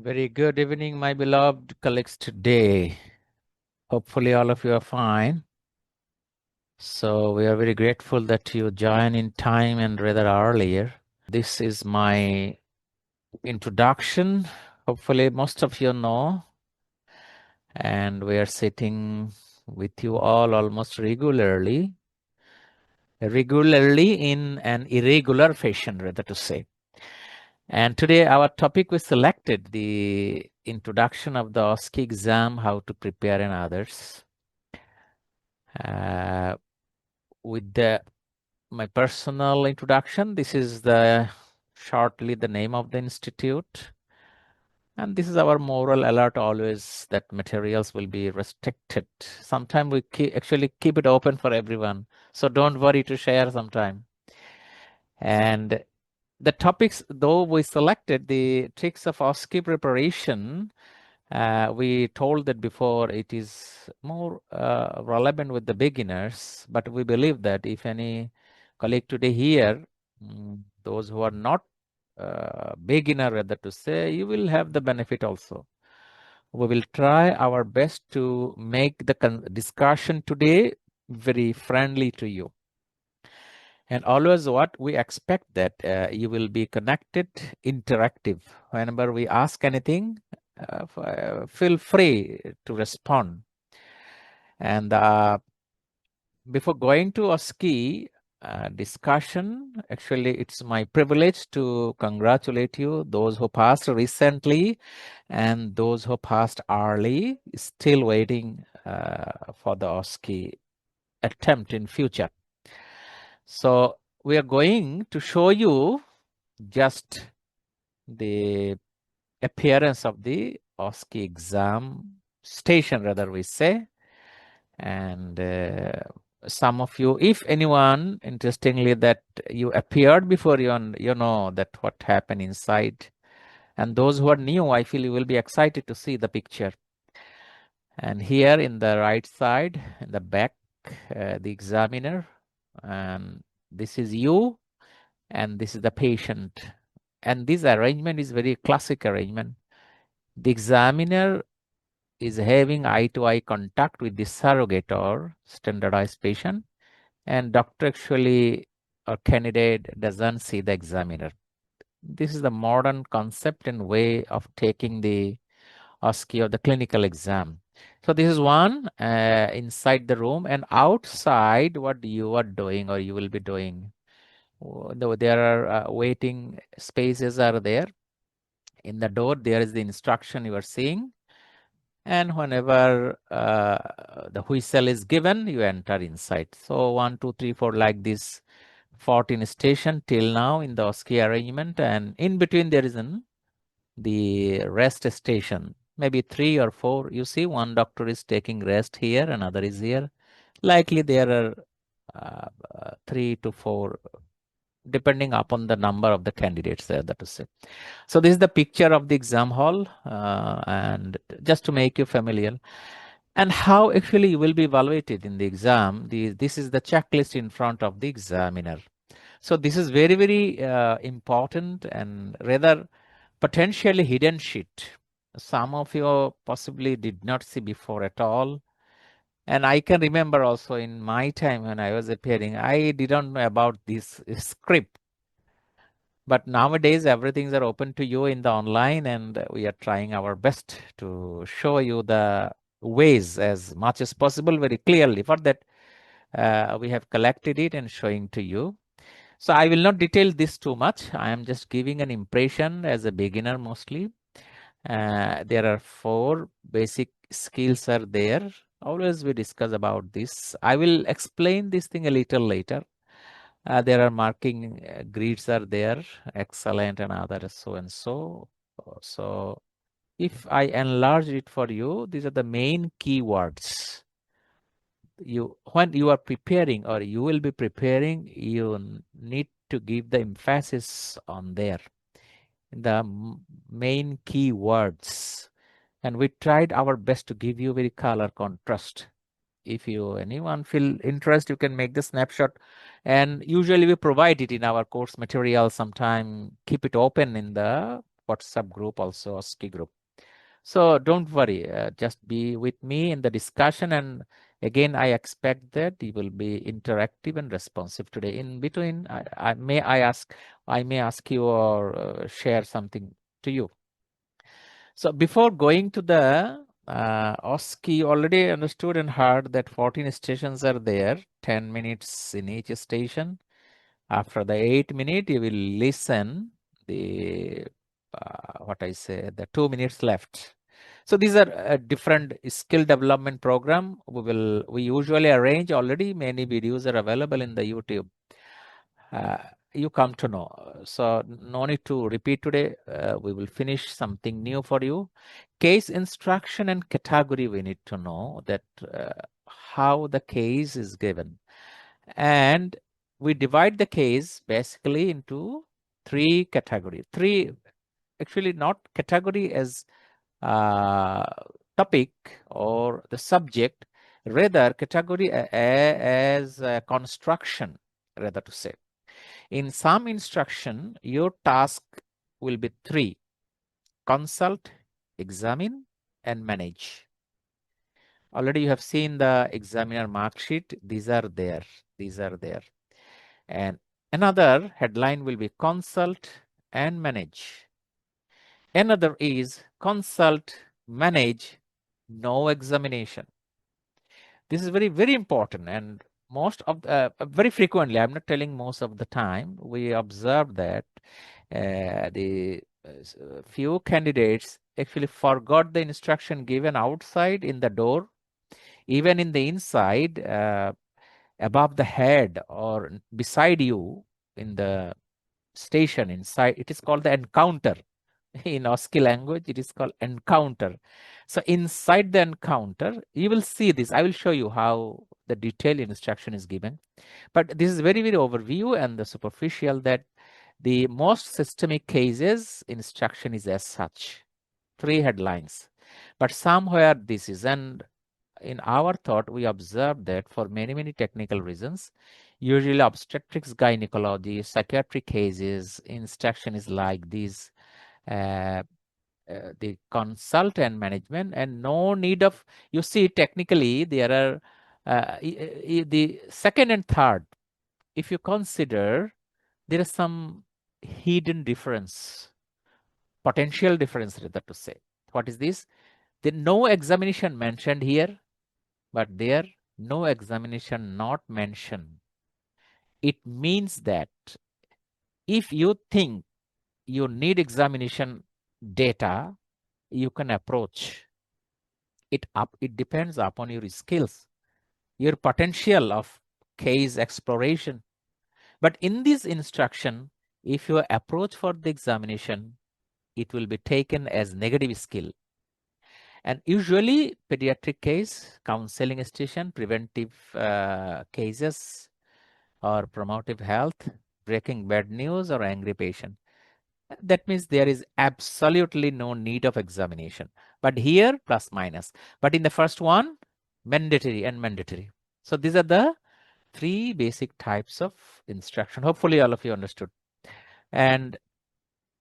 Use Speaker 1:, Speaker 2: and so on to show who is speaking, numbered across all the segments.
Speaker 1: Very good evening, my beloved colleagues today. Hopefully all of you are fine. So we are very grateful that you join in time and rather earlier. This is my introduction. Hopefully most of you know. And we are sitting with you all almost regularly in an irregular fashion, rather to say. And today our topic we selected the introduction of the OSCE exam, how to prepare and others. With my personal introduction, this is shortly the name of the institute. And this is our moral alert always that materials will be restricted. Sometimes we actually keep it open for everyone. So don't worry to share sometime. And the topics, though we selected the tricks of OSCE preparation, we told that before it is more relevant with the beginners, but we believe that if any colleague today here, those who are not beginner, rather to say, you will have the benefit also. We will try our best to make the discussion today very friendly to you. And always what we expect that you will be connected, interactive. Whenever we ask anything, feel free to respond. And before going to OSCE discussion, actually it's my privilege to congratulate you, those who passed recently and those who passed early, still waiting for the OSCE attempt in future. So we are going to show you just the appearance of the OSCE exam station, rather we say. And some of you, if anyone, interestingly, that you appeared before you know that what happened inside. And those who are new, I feel you will be excited to see the picture. And here in the right side, in the back, the examiner, and this is you, and this is the patient. And this arrangement is very classic arrangement. The examiner is having eye-to-eye contact with the surrogate or standardized patient, and doctor actually or candidate doesn't see the examiner. This is the modern concept and way of taking the OSCE or the clinical exam. So this is one inside the room, and outside what you are doing or you will be doing. There are waiting spaces are there. In the door, there is the instruction you are seeing. And whenever the whistle is given, you enter inside. So 1, 2, 3, 4, like this, 14 station till now in the OSCE arrangement. And in between there is the rest station, maybe 3 or 4. You see one doctor is taking rest here, another is here. Likely there are 3 to 4, depending upon the number of the candidates there, that is it. So this is the picture of the exam hall, and just to make you familiar. And how actually you will be evaluated in the exam. This is the checklist in front of the examiner. So this is very, very important and rather potentially hidden sheet. Some of you possibly did not see before at all. And I can remember also in my time when I was appearing, I didn't know about this script. But nowadays, everything's are open to you in the online, and we are trying our best to show you the ways as much as possible very clearly. For that, we have collected it and showing to you. So I will not detail this too much. I am just giving an impression as a beginner mostly. There are 4 basic skills are there. Always we discuss about this. I will explain this thing a little later. There are marking grids are there, excellent and others so and so. So if I enlarge it for you, these are the main keywords. When you are preparing or you will be preparing, you need to give the emphasis on there, the main keywords. And we tried our best to give you very color contrast. If anyone feel interest, you can make the snapshot, and usually we provide it in our course material. Sometime keep it open in the WhatsApp group, also OSCE group. So don't worry, just be with me in the discussion. And again, I expect that you will be interactive and responsive today. In between, I may ask you or share something to you. So before going to the OSCE, you already understood and heard that 14 stations are there, 10 minutes in each station. After the 8 minute, you will listen the what I say, the 2 minutes left. So these are a different skill development program. We usually arrange already. Many videos are available in the YouTube. You come to know. So no need to repeat today. We will finish something new for you. Case instruction and category, we need to know that how the case is given. And we divide the case basically into 3 categories. Actually not category as topic or the subject, rather category as a construction, rather to say. In some instruction, your task will be 3: consult, examine, and manage. Already you have seen the examiner mark sheet. These are there. And another headline will be consult and manage. Another is consult, manage, no examination. This is very, very important. And most of very frequently, I'm not telling most of the time, we observe that the few candidates actually forgot the instruction given outside in the door, even in the inside, above the head or beside you in the station inside. It is called the encounter. In OSCE language, it is called encounter. So inside the encounter, you will see this. I will show you how the detailed instruction is given. But this is very, very overview and the superficial that the most systemic cases instruction is as such. 3 headlines. But somewhere this is, and in our thought, we observed that for many, many technical reasons, usually obstetrics, gynecology, psychiatric cases, instruction is like this. The consult and management, and no need of, you see, technically there are the second and third, if you consider, there is some hidden difference, potential difference, rather to say. What is this? There no examination mentioned here, but there no examination not mentioned. It means that if you think you need examination data, you can approach it. It depends upon your skills, your potential of case exploration. But in this instruction, if you approach for the examination, it will be taken as negative skill. And usually pediatric case, counseling station, preventive cases, or promotive health, breaking bad news, or angry patient. That means there is absolutely no need of examination. But here, plus minus. But in the first one, mandatory and mandatory. So these are the 3 basic types of instruction. Hopefully all of you understood. And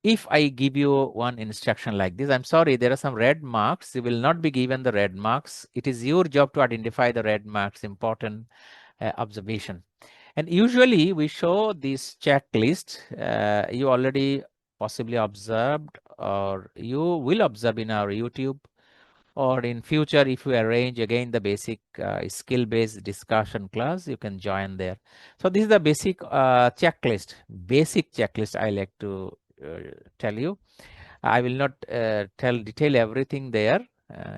Speaker 1: if I give you one instruction like this, I'm sorry, there are some red marks. You will not be given the red marks. It is your job to identify the red marks, important observation. And usually we show this checklist. You already possibly observed, or you will observe in our YouTube, or in future, if we arrange again the basic skill-based discussion class, you can join there. So this is the basic checklist. Basic checklist I like to tell you. I will not detail everything there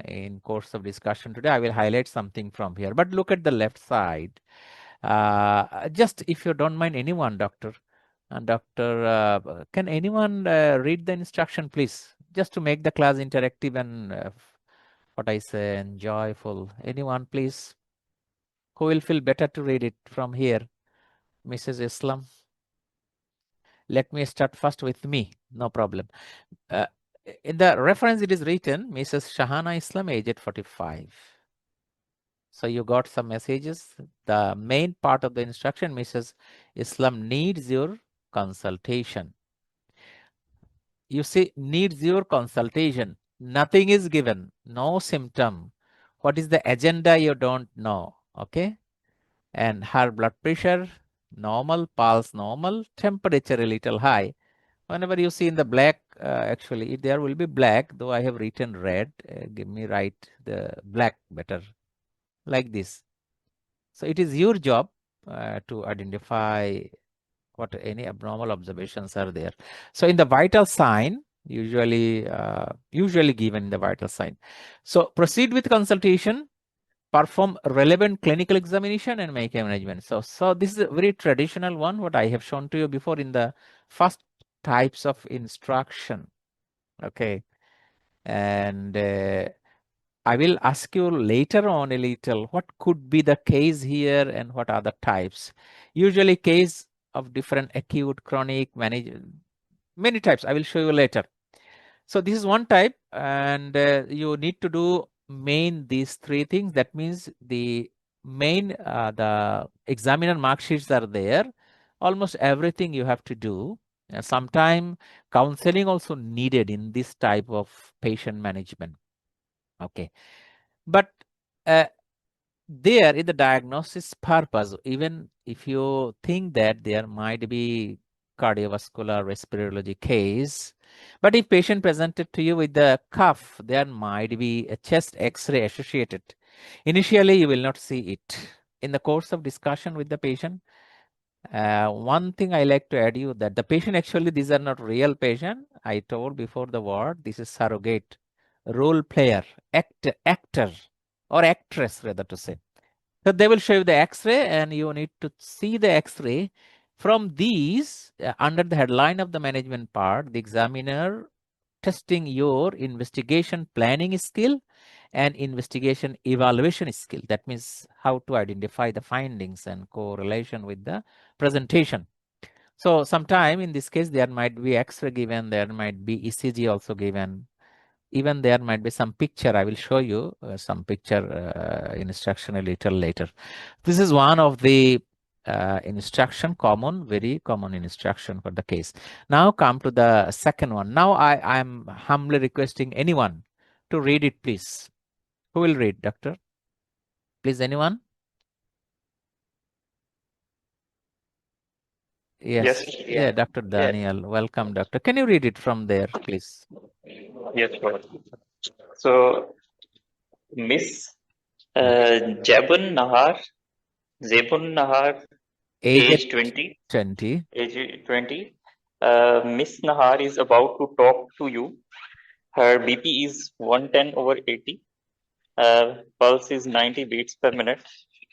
Speaker 1: in course of discussion today. I will highlight something from here. But look at the left side. Just if you don't mind, anyone, doctor, can anyone read the instruction, please? Just to make the class interactive and what I say, and joyful. Anyone, please? Who will feel better to read it from here? Mrs. Islam. Let me start first with me. No problem. In the reference, it is written, Mrs. Shahana Islam, aged 45. So you got some messages. The main part of the instruction, Mrs. Islam needs your consultation. you see, needs your consultation. Nothing is given, no symptom. What is the agenda? You don't know. Okay. And her blood pressure normal, pulse normal, temperature a little high. Whenever you see in the black, actually there will be black, though I have written red. Give me write the black better, like this. So it is your job to identify what any abnormal observations are there. So in the vital sign, usually given in the vital sign. So proceed with consultation, perform relevant clinical examination, and make a management. So this is a very traditional one, what I have shown to you before in the first types of instruction. Okay. And I will ask you later on a little what could be the case here and what are the types. Usually case of different acute, chronic, many types. I will show you later. So this is one type, and you need to do main these three things. That means the main the examiner mark sheets are there. Almost everything you have to do. Sometime counseling also needed in this type of patient management. Okay, but there in the diagnosis purpose, even if you think that there might be cardiovascular respirology case, but if patient presented to you with the cough, there might be a chest x-ray associated. Initially, you will not see it. In the course of discussion with the patient, one thing I like to add you that the patient actually, these are not real patient. I told before the word, this is surrogate, role player, actor or actress rather to say. So they will show you the x-ray and you need to see the x-ray. From these, under the headline of the management part, the examiner testing your investigation planning skill and investigation evaluation skill. That means how to identify the findings and correlation with the presentation. So sometime in this case, there might be x-ray given, there might be ECG also given. Even there might be some picture. I will show you some picture instruction a little later. This is one of the instruction, very common instruction for the case. Now come to the second one. Now I'm humbly requesting anyone to read it, please. Who will read, doctor? Please, anyone? Yes. Yeah, Dr. Daniel. Welcome, doctor. Can you read it from there, please?
Speaker 2: Yes, sir. So, Miss Zebun Nahar, age 20.
Speaker 1: 20.
Speaker 2: Age 20. Miss Nahar is about to talk to you. Her BP is 110/80. Pulse is 90 beats per minute.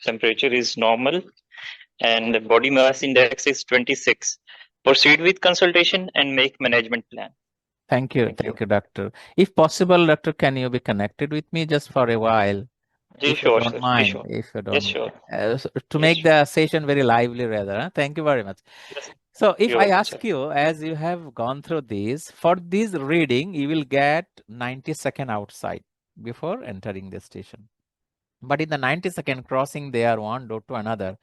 Speaker 2: Temperature is normal. And the body mass index is 26. Proceed with consultation and make management plan.
Speaker 1: Thank you, doctor. If possible, doctor, can you be connected with me just for a while? If you don't mind, if you don't mind. To make the session very lively rather. Huh? Thank you very much.
Speaker 2: Yes.
Speaker 1: So if I ask you, as you have gone through this, for this reading, you will get 90 seconds outside before entering the station. But in the 90 second crossing there one door to another,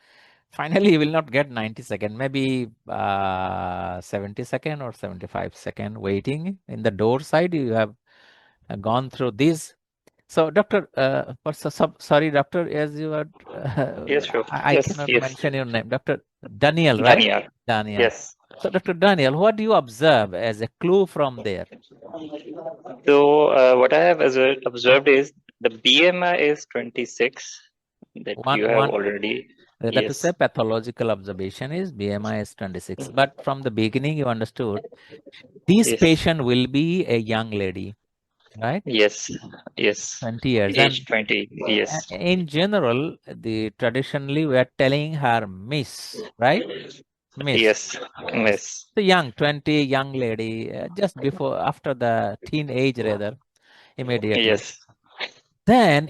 Speaker 1: finally you will not get 90 second, maybe 70 second or 75 second waiting in the door side. You have gone through this. So doctor, sorry doctor, as you are,
Speaker 2: Yes, sure.
Speaker 1: I cannot mention your name, Dr. Daniel, right? Daniel.
Speaker 2: Yes.
Speaker 1: So Dr. Daniel, what do you observe as a clue from there?
Speaker 2: So what I have observed is the BMI is 26. That you have already.
Speaker 1: That to say pathological observation is BMI is 26. But from the beginning, you understood this patient will be a young lady, right?
Speaker 2: Yes. Yes.
Speaker 1: 20 years.
Speaker 2: Age 20. Yes.
Speaker 1: In general, traditionally we are telling her Miss, right? Miss.
Speaker 2: Yes. Miss.
Speaker 1: The young 20 young lady, just before after the teenage rather, immediately.
Speaker 2: Yes.
Speaker 1: Then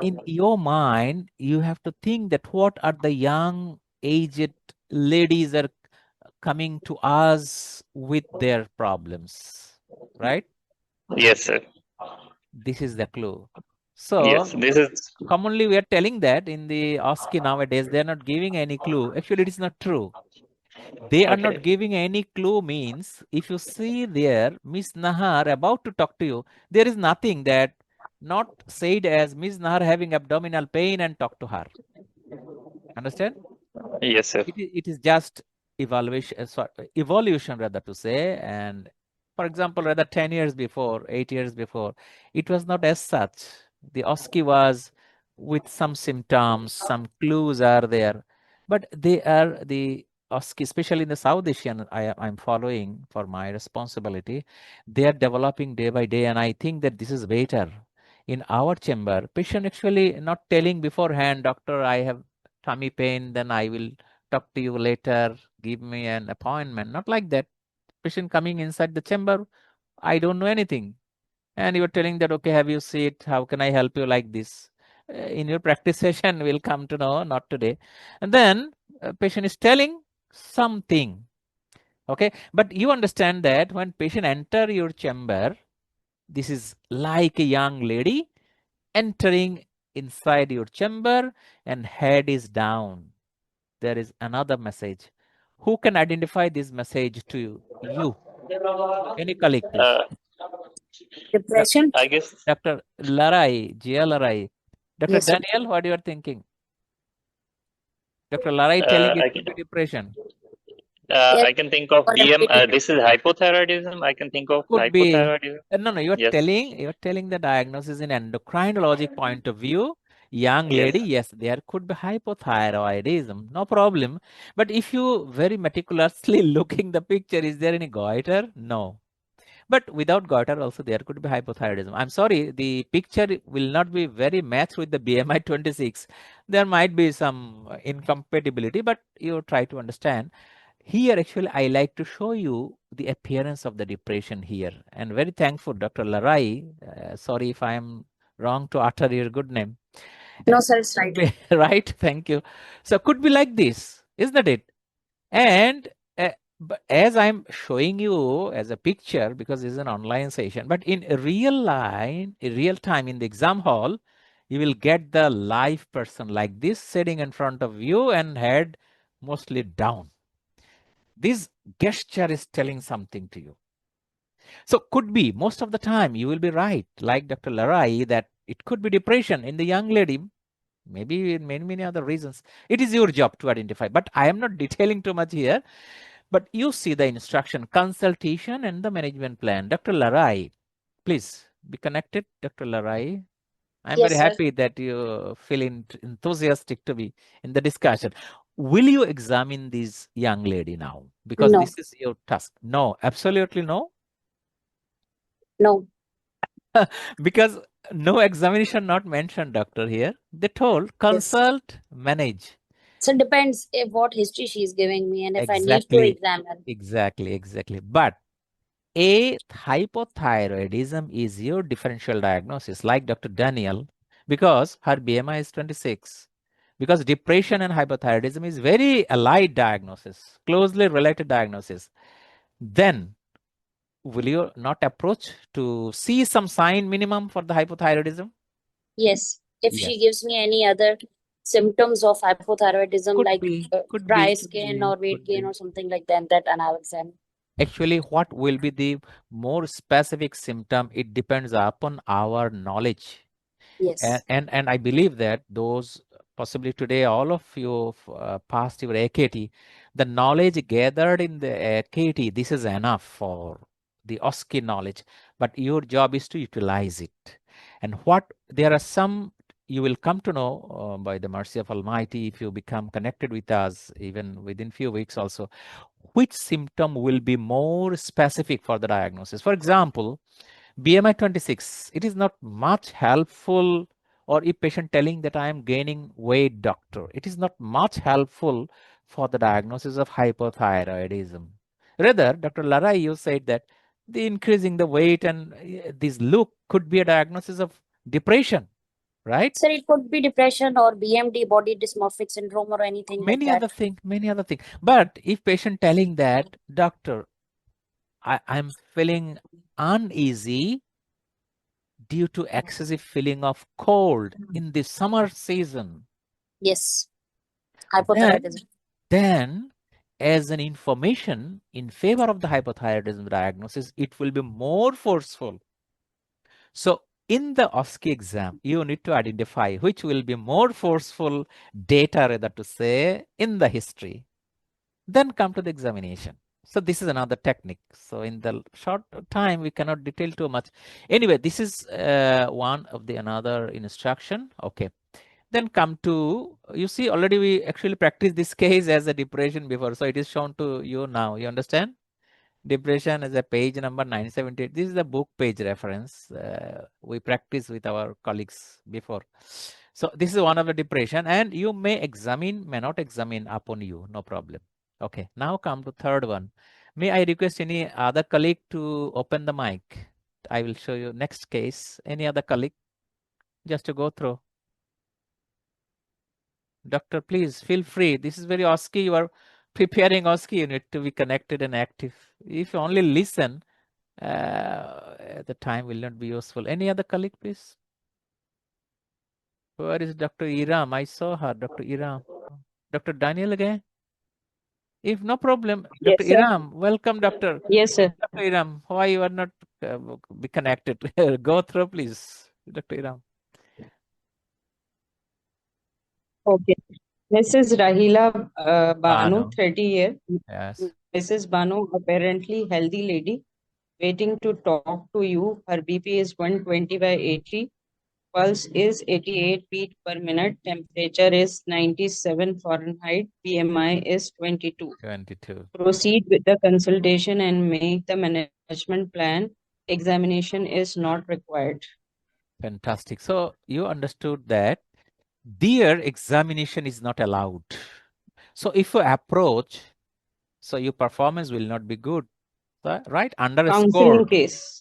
Speaker 1: in your mind, you have to think that what are the young aged ladies are coming to us with their problems, right?
Speaker 2: Yes, sir.
Speaker 1: This is the clue. So
Speaker 2: yes, this is
Speaker 1: commonly we are telling that in the OSCE nowadays, they are not giving any clue. Actually, it is not true. They are not
Speaker 2: Okay.
Speaker 1: giving any clue means if you see there, Miss Nahar about to talk to you, there is nothing that not said as Miss Nahar having abdominal pain and talk to her. Understand?
Speaker 2: Yes, sir.
Speaker 1: It is just evaluation, evolution rather to say. And for example, rather 10 years before, 8 years before, it was not as such. The OSCE was with some symptoms, some clues are there, but they are the OSCE, especially in the South Asian, I'm following for my responsibility. They are developing day by day, and I think that this is better. In our chamber, patient actually not telling beforehand, doctor, I have tummy pain, then I will talk to you later, give me an appointment. Not like that. Patient coming inside the chamber, I don't know anything. And you're telling that, okay, have you seen it? How can I help you like this? In your practice session, we'll come to know, not today. And then patient is telling something. Okay. But you understand that when patient enter your chamber, this is like a young lady entering inside your chamber and head is down. There is another message. Who can identify this message to you? You. Any colleague, please.
Speaker 2: Uh,
Speaker 3: Depression?
Speaker 2: I guess
Speaker 1: Dr. Larai, Jia Larai. Dr.
Speaker 3: Yes, sir.
Speaker 1: Daniel, what you are thinking? Dr. Larai telling it
Speaker 2: I
Speaker 1: could
Speaker 2: can
Speaker 1: be depression.
Speaker 3: Yes,
Speaker 2: I can think of
Speaker 3: or
Speaker 2: DM.
Speaker 3: ability.
Speaker 2: This is hypothyroidism. I can think of
Speaker 1: Could be.
Speaker 2: hypothyroidism.
Speaker 1: No, no, you're
Speaker 2: Yes.
Speaker 1: telling the diagnosis in endocrinologic point of view. Young
Speaker 2: Yes.
Speaker 1: lady, yes, there could be hypothyroidism, no problem. But if you very meticulously looking the picture, is there any goiter? No. But without goiter also there could be hypothyroidism. I'm sorry, the picture will not be very matched with the BMI 26. There might be some incompatibility, but you try to understand. Here actually I like to show you the appearance of the depression here. And very thankful Dr. Larai, sorry if I am wrong to utter your good name.
Speaker 3: No, sir, it's
Speaker 1: Could
Speaker 3: right.
Speaker 1: be right, thank you. So could be like this, isn't it? And but as I'm showing you as a picture, because it's an online session, but in real time in the exam hall, you will get the live person like this sitting in front of you and head mostly down. This gesture is telling something to you. So could be most of the time you will be right, like Dr. Larai, that it could be depression in the young lady, maybe in many other reasons. It is your job to identify, but I am not detailing too much here. But you see the instruction, consultation and the management plan. Dr. Larai, please be connected. Dr. Larai, I'm very
Speaker 3: Yes, sir.
Speaker 1: happy that you feel enthusiastic to be in the discussion. Will you examine this young lady now? Because
Speaker 3: No,
Speaker 1: this is your task. No, absolutely no.
Speaker 3: no.
Speaker 1: Because no examination not mentioned, doctor, here. They told
Speaker 3: Yes.
Speaker 1: consult, manage.
Speaker 3: So it depends if what history she's giving me and if I need to
Speaker 1: Exactly,
Speaker 3: examine.
Speaker 1: exactly. But a hypothyroidism is your differential diagnosis, like Dr. Daniel, because her BMI is 26. Because depression and hypothyroidism is very allied diagnosis, closely related diagnosis. Then will you not approach to see some sign minimum for the hypothyroidism?
Speaker 3: Yes. If
Speaker 1: Yes.
Speaker 3: she gives me any other symptoms of hypothyroidism
Speaker 1: Could
Speaker 3: like
Speaker 1: be, could
Speaker 3: dry
Speaker 1: be, could
Speaker 3: skin
Speaker 1: be,
Speaker 3: or weight
Speaker 1: could
Speaker 3: gain
Speaker 1: be.
Speaker 3: or something like that, and I'll examine.
Speaker 1: Actually, what will be the more specific symptom? It depends upon our knowledge.
Speaker 3: Yes.
Speaker 1: And I believe that those possibly today all of you passed your AKT, the knowledge gathered in the AKT, this is enough for the OSCE knowledge, but your job is to utilize it. And what there are some you will come to know by the mercy of Almighty if you become connected with us even within few weeks also, which symptom will be more specific for the diagnosis. For example, BMI 26, it is not much helpful, or if patient telling that I am gaining weight, doctor, it is not much helpful for the diagnosis of hypothyroidism. Rather, Dr. Larai, you said that the increasing the weight and this look could be a diagnosis of depression, right?
Speaker 3: Sir, it could be depression or BMD, body dysmorphic syndrome, or anything like that.
Speaker 1: Many other thing. But if patient telling that, doctor, I'm feeling uneasy due to excessive feeling of cold in the summer season,
Speaker 3: Yes.
Speaker 1: then
Speaker 3: Hypothyroidism.
Speaker 1: then as an information in favor of the hypothyroidism diagnosis, it will be more forceful. So in the OSCE exam, you need to identify which will be more forceful data, rather to say, in the history. Then come to the examination. So this is another technique. So in the short time, we cannot detail too much. Anyway, this is one of the another instruction. Okay. Then come to, you see, already we actually practiced this case as a depression before. So it is shown to you now. You understand? Depression is a page number 978. This is the book page reference. We practiced with our colleagues before. So this is one of the depression, and you may examine, may not examine upon you, no problem. Okay, now come to third one. May I request any other colleague to open the mic? I will show you next case. Any other colleague? Just to go through. Doctor, please feel free. This is very OSCE. You are preparing OSCE. You need to be connected and active. If you only listen, the time will not be useful. Any other colleague, please? Where is Dr. Iram? I saw her, Dr. Iram. Dr. Daniel again? If no problem,
Speaker 4: Yes,
Speaker 1: Dr.
Speaker 4: sir.
Speaker 1: Iram, welcome, Doctor.
Speaker 4: Yes, sir.
Speaker 1: Dr. Iram, why you are not be connected? Go through, please, Dr. Iram.
Speaker 4: Okay. Mrs. Rahila Banu,
Speaker 1: Banu.
Speaker 4: 30 years.
Speaker 1: Yes.
Speaker 4: Mrs. Banu, apparently healthy lady, waiting to talk to you. Her BP is 120 by 80. Pulse is 88 beat per minute. Temperature is 97 Fahrenheit. BMI is 22.
Speaker 1: 22.
Speaker 4: Proceed with the consultation and make the management plan. Examination is not required.
Speaker 1: Fantastic. So you understood that their examination is not allowed. So if you approach, so your performance will not be good, right? Underscore.
Speaker 4: Counseling case.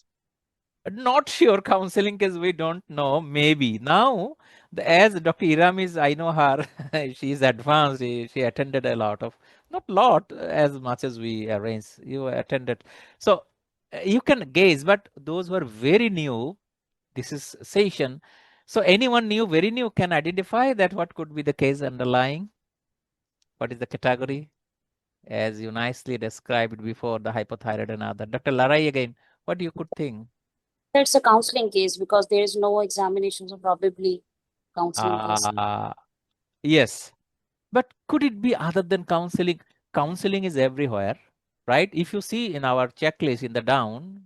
Speaker 1: Not sure, counseling case we don't know, maybe. Now, as Dr. Iram is, I know her, she is advanced, she attended a lot of, not lot, as much as we arranged, you attended. So you can gaze, but those who are very new, this is session. So anyone new, very new, can identify that what could be the case underlying? What is the category? As you nicely described before, the hypothyroid and other. Dr. Larai again, what you could think?
Speaker 3: That's a counseling case because there is no examination, so probably counseling case.
Speaker 1: Yes, but could it be other than counseling? Counseling is everywhere, right? If you see in our checklist in the down,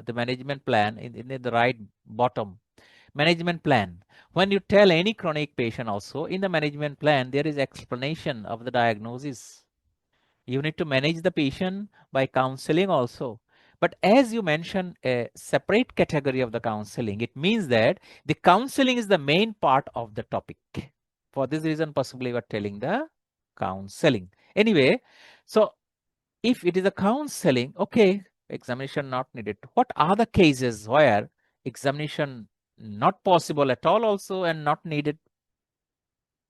Speaker 1: the management plan in the right bottom, management plan. When you tell any chronic patient also, in the management plan, there is explanation of the diagnosis. You need to manage the patient by counseling also. But as you mentioned, a separate category of the counseling, it means that the counseling is the main part of the topic. For this reason, possibly we are telling the counseling. Anyway, so if it is a counseling, okay, examination not needed. What are the cases where examination not possible at all also and not needed?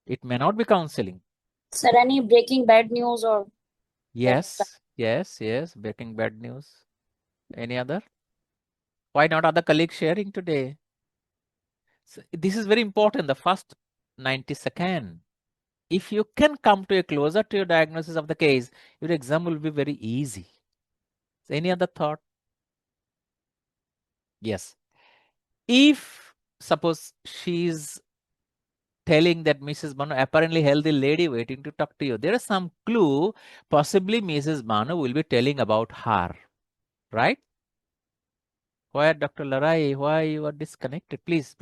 Speaker 1: It may not be counseling.
Speaker 3: Sir, any breaking bad news or?
Speaker 1: Yes, breaking bad news. Any other? Why not other colleagues sharing today? So this is very important, the first 90 seconds. If you can come to a closer to your diagnosis of the case, your exam will be very easy. So any other thought? Yes. If suppose she's telling that Mrs. Banu, apparently healthy lady waiting to talk to you, there is some clue, possibly Mrs. Banu will be telling about her, right? Why, Dr. Larai, why you are disconnected? Please,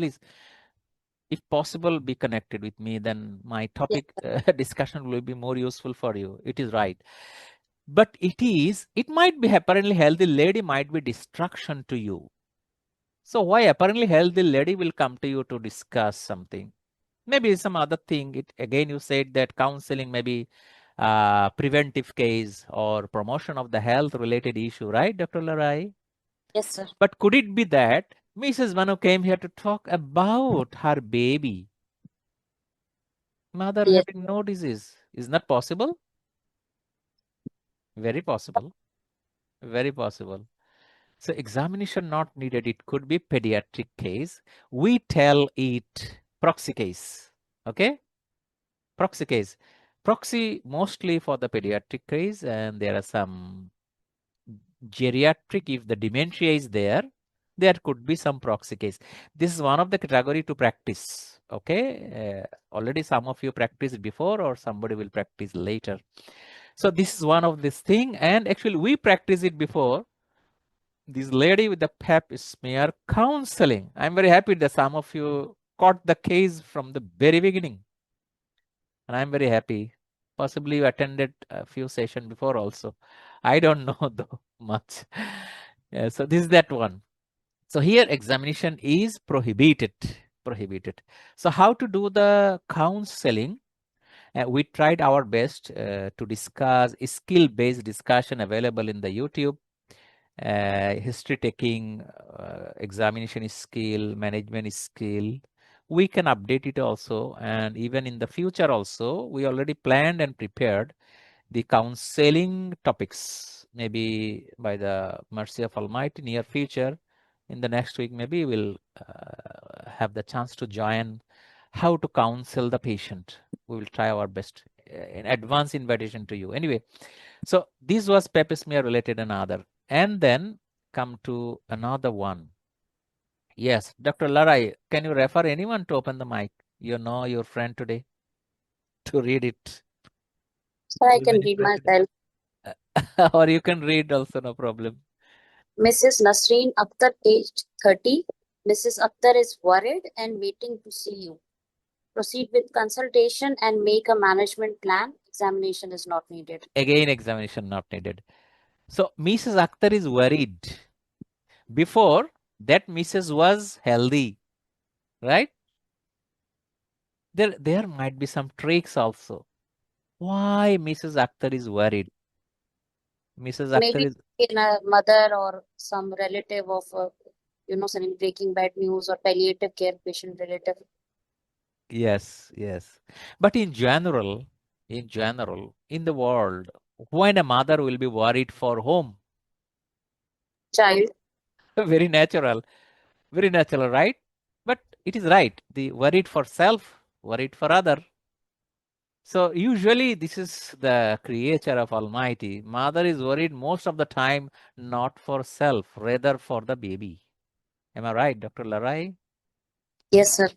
Speaker 1: if possible, be connected with me, then my topic discussion will be more useful for you. It is right. But it might be apparently healthy lady might be distraction to you. So why apparently healthy lady will come to you to discuss something? Maybe some other thing. Again, you said that counseling may be preventive case or promotion of the health related issue, right, Dr. Larai?
Speaker 3: Yes, sir.
Speaker 1: But could it be that Mrs. Manu came here to talk about her baby? Mother
Speaker 3: Yes.
Speaker 1: having no disease. Is that possible? Very possible. Very possible. So examination not needed. It could be pediatric case. We tell it proxy case. Okay? Proxy case. Proxy mostly for the pediatric case, and there are some geriatric. If the dementia is there could be some proxy case. This is one of the category to practice. Okay, already some of you practiced before, or somebody will practice later. So this is one of this thing, and actually we practiced it before. This lady with the pap smear counseling. I'm very happy that some of you caught the case from the very beginning, and I'm very happy. Possibly you attended a few sessions before also. I don't know though much. Yeah, so this is that one. So here examination is prohibited. So how to do the counseling? We tried our best to discuss skill-based discussion available in the YouTube. History taking, examination skill, management skill. We can update it also, and even in the future also, we already planned and prepared the counseling topics. Maybe by the mercy of Almighty, near future, in the next week, maybe we'll have the chance to join how to counsel the patient. We will try our best. In advance invitation to you. Anyway, so this was pap smear related another. And then come to another one. Yes, Dr. Larai, can you refer anyone to open the mic? You know your friend today to read it.
Speaker 3: So I can read myself.
Speaker 1: Or you can read also, no problem.
Speaker 3: Mrs. Nasreen Akhtar, aged 30. Mrs. Akhtar is worried and waiting to see you. Proceed with consultation and make a management plan. Examination is not needed.
Speaker 1: Again, examination not needed. So Mrs. Akhtar is worried. Before that, Mrs. was healthy, right? There might be some tricks also. Why Mrs. Akhtar is worried? Mrs. Akhtar
Speaker 3: Maybe
Speaker 1: is
Speaker 3: in a mother or some relative of some breaking bad news or palliative care patient relative.
Speaker 1: yes. But in general, in the world, when a mother will be worried for whom?
Speaker 3: Child.
Speaker 1: Very natural, right? But it is right. The worried for self, worried for other. So usually this is the creature of Almighty. Mother is worried most of the time, not for self, rather for the baby. Am I right, Dr. Larai?
Speaker 3: Yes, sir.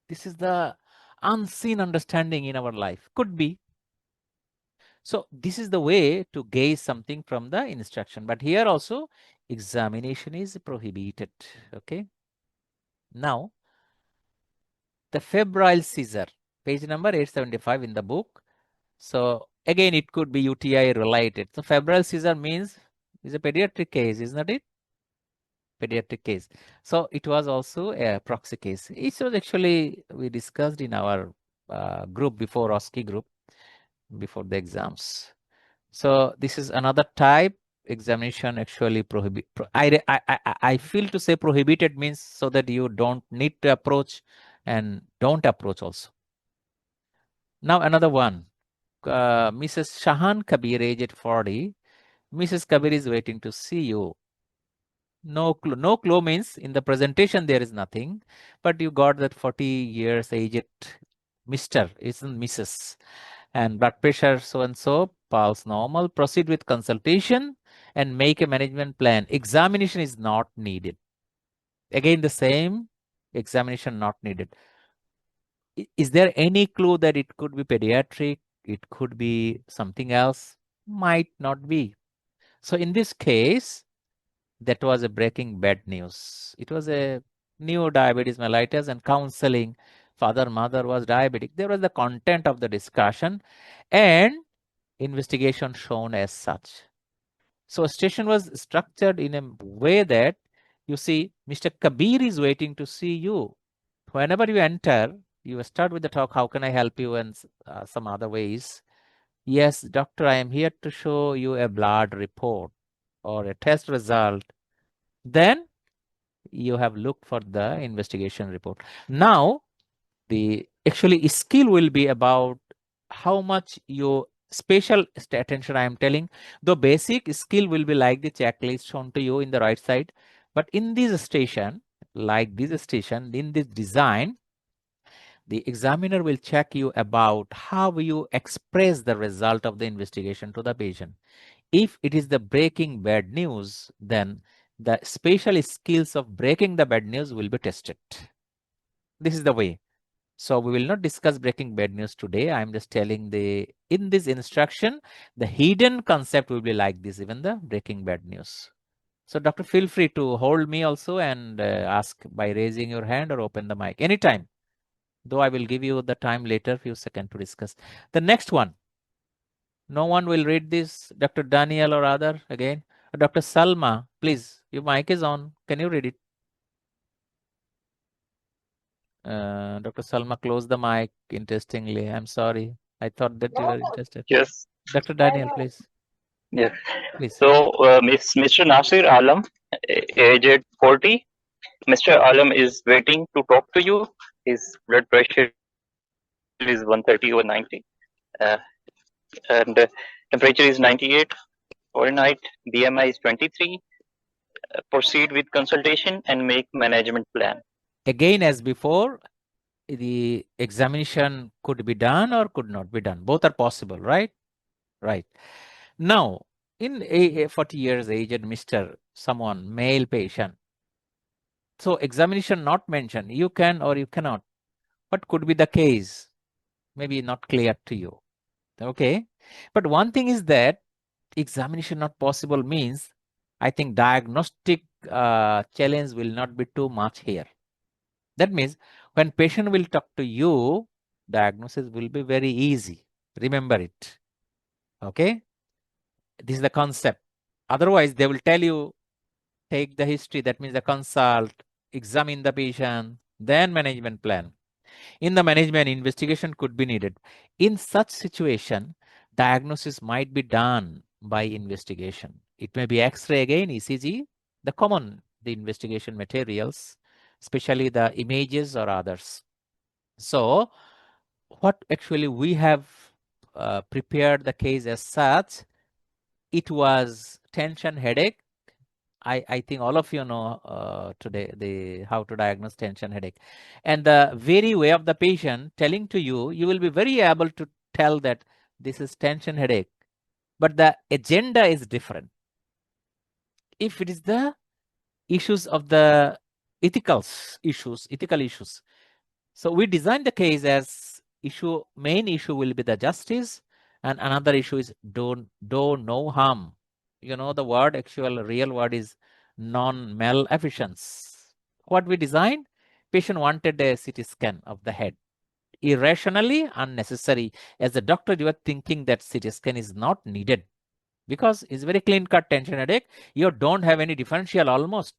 Speaker 1: This is the unseen understanding in our life. Could be. So this is the way to gauge something from the instruction. But here also examination is prohibited. Okay. Now, the febrile seizure, page number 875 in the book. So again, it could be UTI related. So febrile seizure means is a pediatric case, isn't it? Pediatric case. So it was also a proxy case. It was actually, we discussed in our group before, OSCE group, before the exams. So this is another type. Examination actually prohibit. I feel to say prohibited means so that you don't need to approach and don't approach also. Now another one. Mrs. Shahan Kabir, aged 40. Mrs. Kabir is waiting to see you. No clue. No clue means in the presentation there is nothing, but you got that 40 years aged Mr. isn't Mrs. And blood pressure so and so, pulse normal. Proceed with consultation and make a management plan. Examination is not needed. Again, the same, examination not needed. Is there any clue that it could be pediatric? It could be something else? Might not be. So in this case, that was a breaking bad news. It was a new diabetes mellitus and counseling. Father, mother was diabetic. There was the content of the discussion and investigation shown as such. So station was structured in a way that you see Mr. Kabir is waiting to see you. Whenever you enter, you start with the talk, how can I help you, and some other ways. Yes, doctor, I am here to show you a blood report or a test result. Then you have looked for the investigation report. Now, the actually skill will be about how much you special attention I am telling. The basic skill will be like the checklist shown to you in the right side. But in this station, like this station, in this design, the examiner will check you about how you express the result of the investigation to the patient. If it is the breaking bad news, then the special skills of breaking the bad news will be tested. This is the way. So we will not discuss breaking bad news today. I'm just telling in this instruction, the hidden concept will be like this, even the breaking bad news. So doctor, feel free to hold me also and ask by raising your hand or open the mic anytime. Though I will give you the time later, few seconds to discuss. The next one. No one will read this, Dr. Daniel or other again. Dr. Salma, please, your mic is on. Can you read it? Dr. Salma, close the mic. Interestingly, I'm sorry. I thought that you were interested.
Speaker 2: Yes.
Speaker 1: Dr. Daniel, please.
Speaker 2: Yes.
Speaker 1: Please.
Speaker 2: So, Mr. Nasir Alam, aged 40. Mr. Alam is waiting to talk to you. His blood pressure is 130/90. And temperature is 98 overnight. BMI is 23. Proceed with consultation and make management plan.
Speaker 1: Again, as before, the examination could be done or could not be done. Both are possible, right? Right. Now, in a 40 years aged Mr. someone, male patient. So examination not mentioned, you can or you cannot. What could be the case? Maybe not clear to you. Okay. But one thing is that examination not possible means, I think diagnostic challenge will not be too much here. That means when patient will talk to you, diagnosis will be very easy. Remember it. Okay. This is the concept. Otherwise, they will tell you, take the history. That means the consult, examine the patient, then management plan. In the management, investigation could be needed. In such situation, diagnosis might be done by investigation. It may be X-ray again, ECG, the investigation materials, especially the images or others. So what actually we have prepared the case as such, it was tension headache. I think all of you know today how to diagnose tension headache. And the very way of the patient telling to you, you will be very able to tell that this is tension headache. But the agenda is different. If it is the issues of the ethical issues. So we designed the case as main issue will be the justice, and another issue is do no harm. You know, the word, actual real word is non-maleficence. What we designed, patient wanted a CT scan of the head. Irrationally unnecessary. As a doctor, you are thinking that CT scan is not needed because it's very clean cut tension headache. You don't have any differential almost.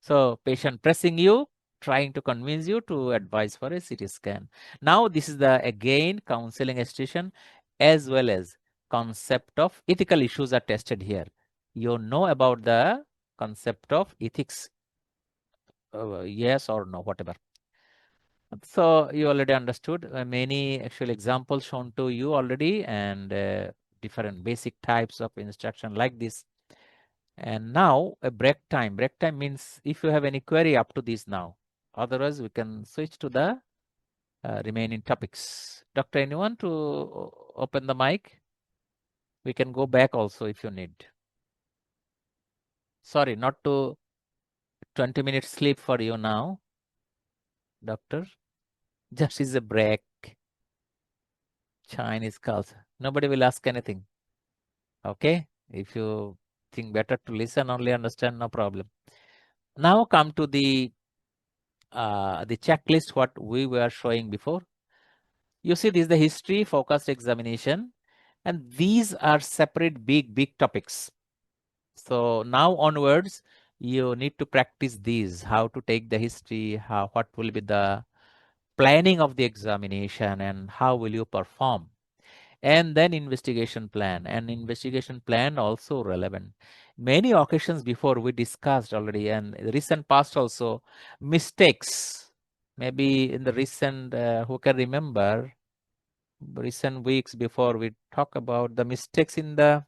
Speaker 1: So patient pressing you, trying to convince you to advise for a CT scan. Now this is the again counseling station as well as concept of ethical issues are tested here. You know about the concept of ethics, yes or no, whatever. So you already understood many actual examples shown to you already, and different basic types of instruction like this. And now a break time. Break time means if you have any query up to this now. Otherwise, we can switch to the remaining topics. Doctor, anyone to open the mic? We can go back also if you need. Sorry, not to 20 minutes sleep for you now. Doctor, just is a break. Chinese calls. Nobody will ask anything. Okay? If you think better to listen, only understand, no problem. Now come to the checklist what we were showing before. You see, this is the history focused examination, and these are separate big topics. So now onwards, you need to practice these, how to take the history, what will be the planning of the examination, and how will you perform. And then investigation plan, and investigation plan also relevant. Many occasions before we discussed already, and recent past also, mistakes. Maybe in the recent, who can remember, recent weeks before we talk about the mistakes in the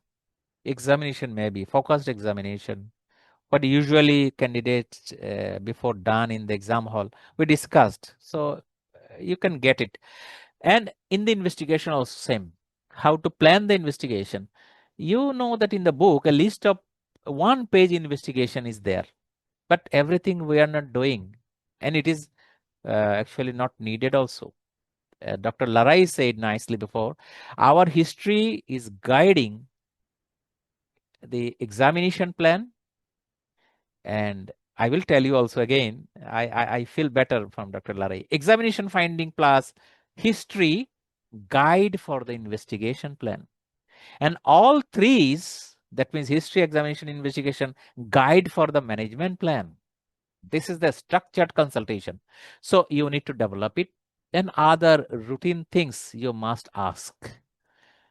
Speaker 1: examination, maybe focused examination. What usually candidates before done in the exam hall, we discussed. So you can get it. And in the investigation also same, how to plan the investigation. You know that in the book, a list of 1-page investigation is there, but everything we are not doing, and it is actually not needed also. Dr. Larai said nicely before, our history is guiding the examination plan. And I will tell you also again, I feel better from Dr. Larai. Examination finding plus history guide for the investigation plan. And all threes, that means history, examination, investigation, guide for the management plan. This is the structured consultation. So you need to develop it. And other routine things you must ask.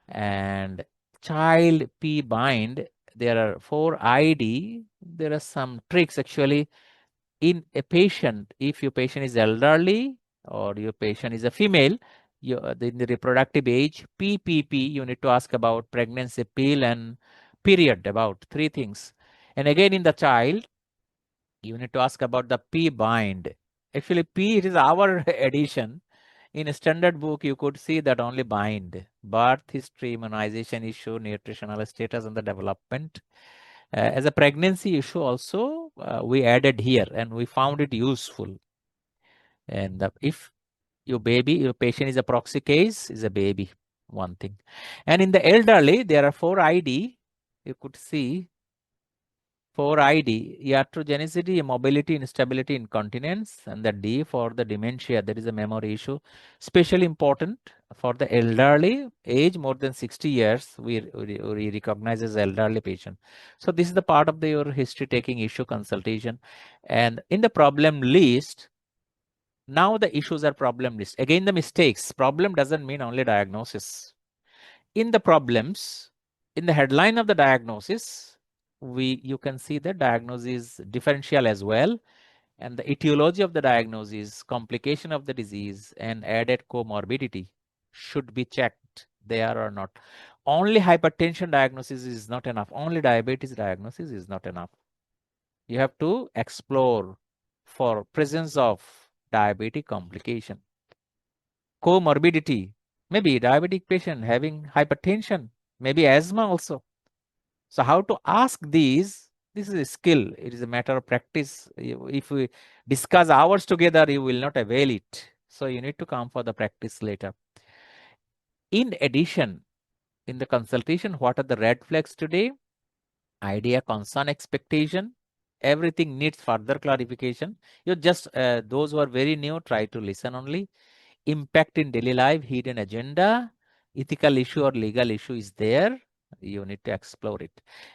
Speaker 1: And child P bind, there are 4 ID. There are some tricks actually in a patient. If your patient is elderly or your patient is a female, you, in the reproductive age, PPP, you need to ask about pregnancy pill and period, about 3 things. And again in the child, you need to ask about the P bind. Actually, P, it is our addition. In a standard book, you could see that only bind, birth history, immunization issue, nutritional status, and the development. As a pregnancy issue also, we added here and we found it useful. And if your patient is a proxy case, is a baby, one thing. And in the elderly, there are 4 ID. You could see 4 ID, iatrogenicity, mobility, instability, incontinence, and the D for the dementia. There is a memory issue. Especially important for the elderly, age more than 60 years, we recognize as elderly patient. So this is the part of your history taking issue consultation. And in the problem list, now the issues are problem list. Again, the mistakes. Problem doesn't mean only diagnosis. In the problems, in the headline of the diagnosis, you can see the diagnosis differential as well, and the etiology of the diagnosis, complication of the disease, and added comorbidity should be checked there or not. Only hypertension diagnosis is not enough. Only diabetes diagnosis is not enough. You have to explore for presence of diabetic complication. Comorbidity, maybe diabetic patient having hypertension, maybe asthma also. So how to ask these? This is a skill. It is a matter of practice. If we discuss hours together, you will not avail it. So you need to come for the practice later. In addition, in the consultation, what are the red flags today? Idea, concern, expectation. Everything needs further clarification. You just, those who are very new, try to listen only. Impact in daily life, hidden agenda, ethical issue or legal issue is there. You need to explore it.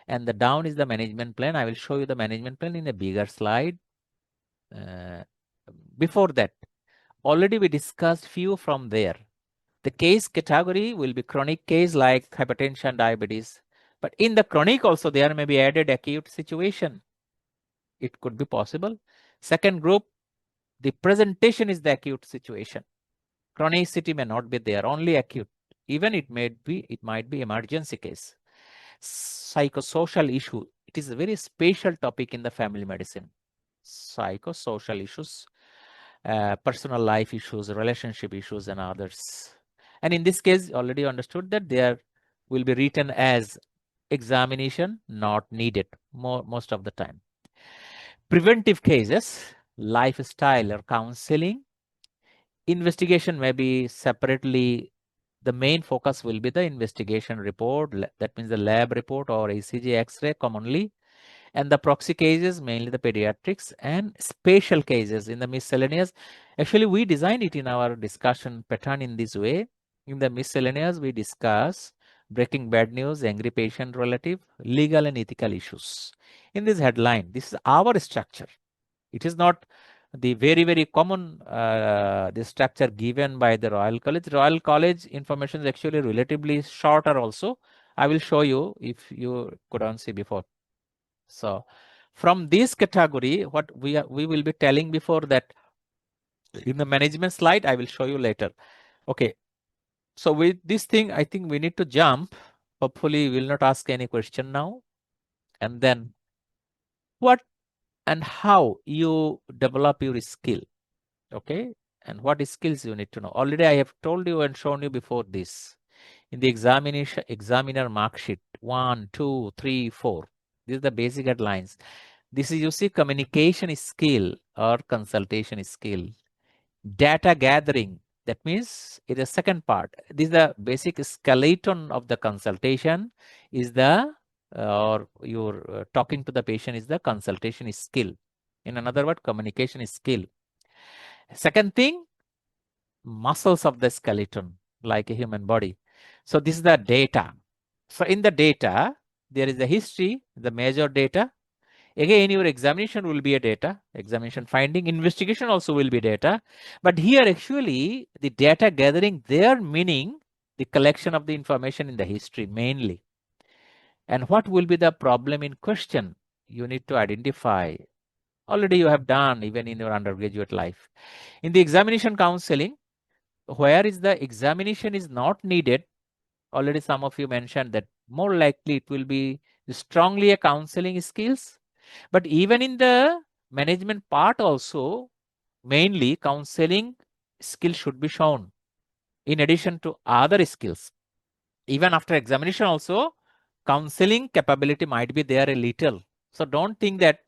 Speaker 1: And the down is the management plan. I will show you the management plan in a bigger slide. Before that, already we discussed few from there. The case category will be chronic case like hypertension, diabetes. But in the chronic also, there may be added acute situation. It could be possible. Second group, the presentation is the acute situation. Chronicity may not be there, only acute. Even it might be emergency case. Psychosocial issue. It is a very special topic in the family medicine. Psychosocial issues, personal life issues, relationship issues, and others. And in this case, already understood that there will be written as examination not needed most of the time. Preventive cases, lifestyle or counseling. Investigation may be separately. The main focus will be the investigation report. That means the lab report or ECG X-ray commonly. And the proxy cases, mainly the pediatrics, and special cases in the miscellaneous. Actually, we designed it in our discussion pattern in this way. In the miscellaneous, we discuss breaking bad news, angry patient relative, legal and ethical issues. In this headline, this is our structure. It is not the very common the structure given by the Royal College. Royal College information is actually relatively shorter also. I will show you if you couldn't see before. So from this category, what we will be telling before that in the management slide, I will show you later. Okay. So with this thing, I think we need to jump. Hopefully we will not ask any question now. And then what and how you develop your skill. Okay. and what skills you need to know. Already I have told you and shown you before this. In the examiner mark sheet, 1, 2, 3, 4. These are the basic headlines. This is, you see, communication skill or consultation skill. Data gathering, that means it is the second part. This is the basic skeleton of the consultation, is the or your talking to the patient is the consultation skill. In another word, communication skill. Second thing, muscles of the skeleton, like a human body. So this is the data. So in the data, there is a history, the major data. Again, your examination will be a data, examination finding, investigation also will be data. But here actually the data gathering, their meaning, the collection of the information in the history mainly. And what will be the problem in question? You need to identify. Already you have done even in your undergraduate life. In the examination counseling, where is the examination is not needed, already some of you mentioned that more likely it will be strongly a counseling skills. But even in the management part also, mainly counseling skill should be shown in addition to other skills. Even after examination also, counseling capability might be there a little. So don't think that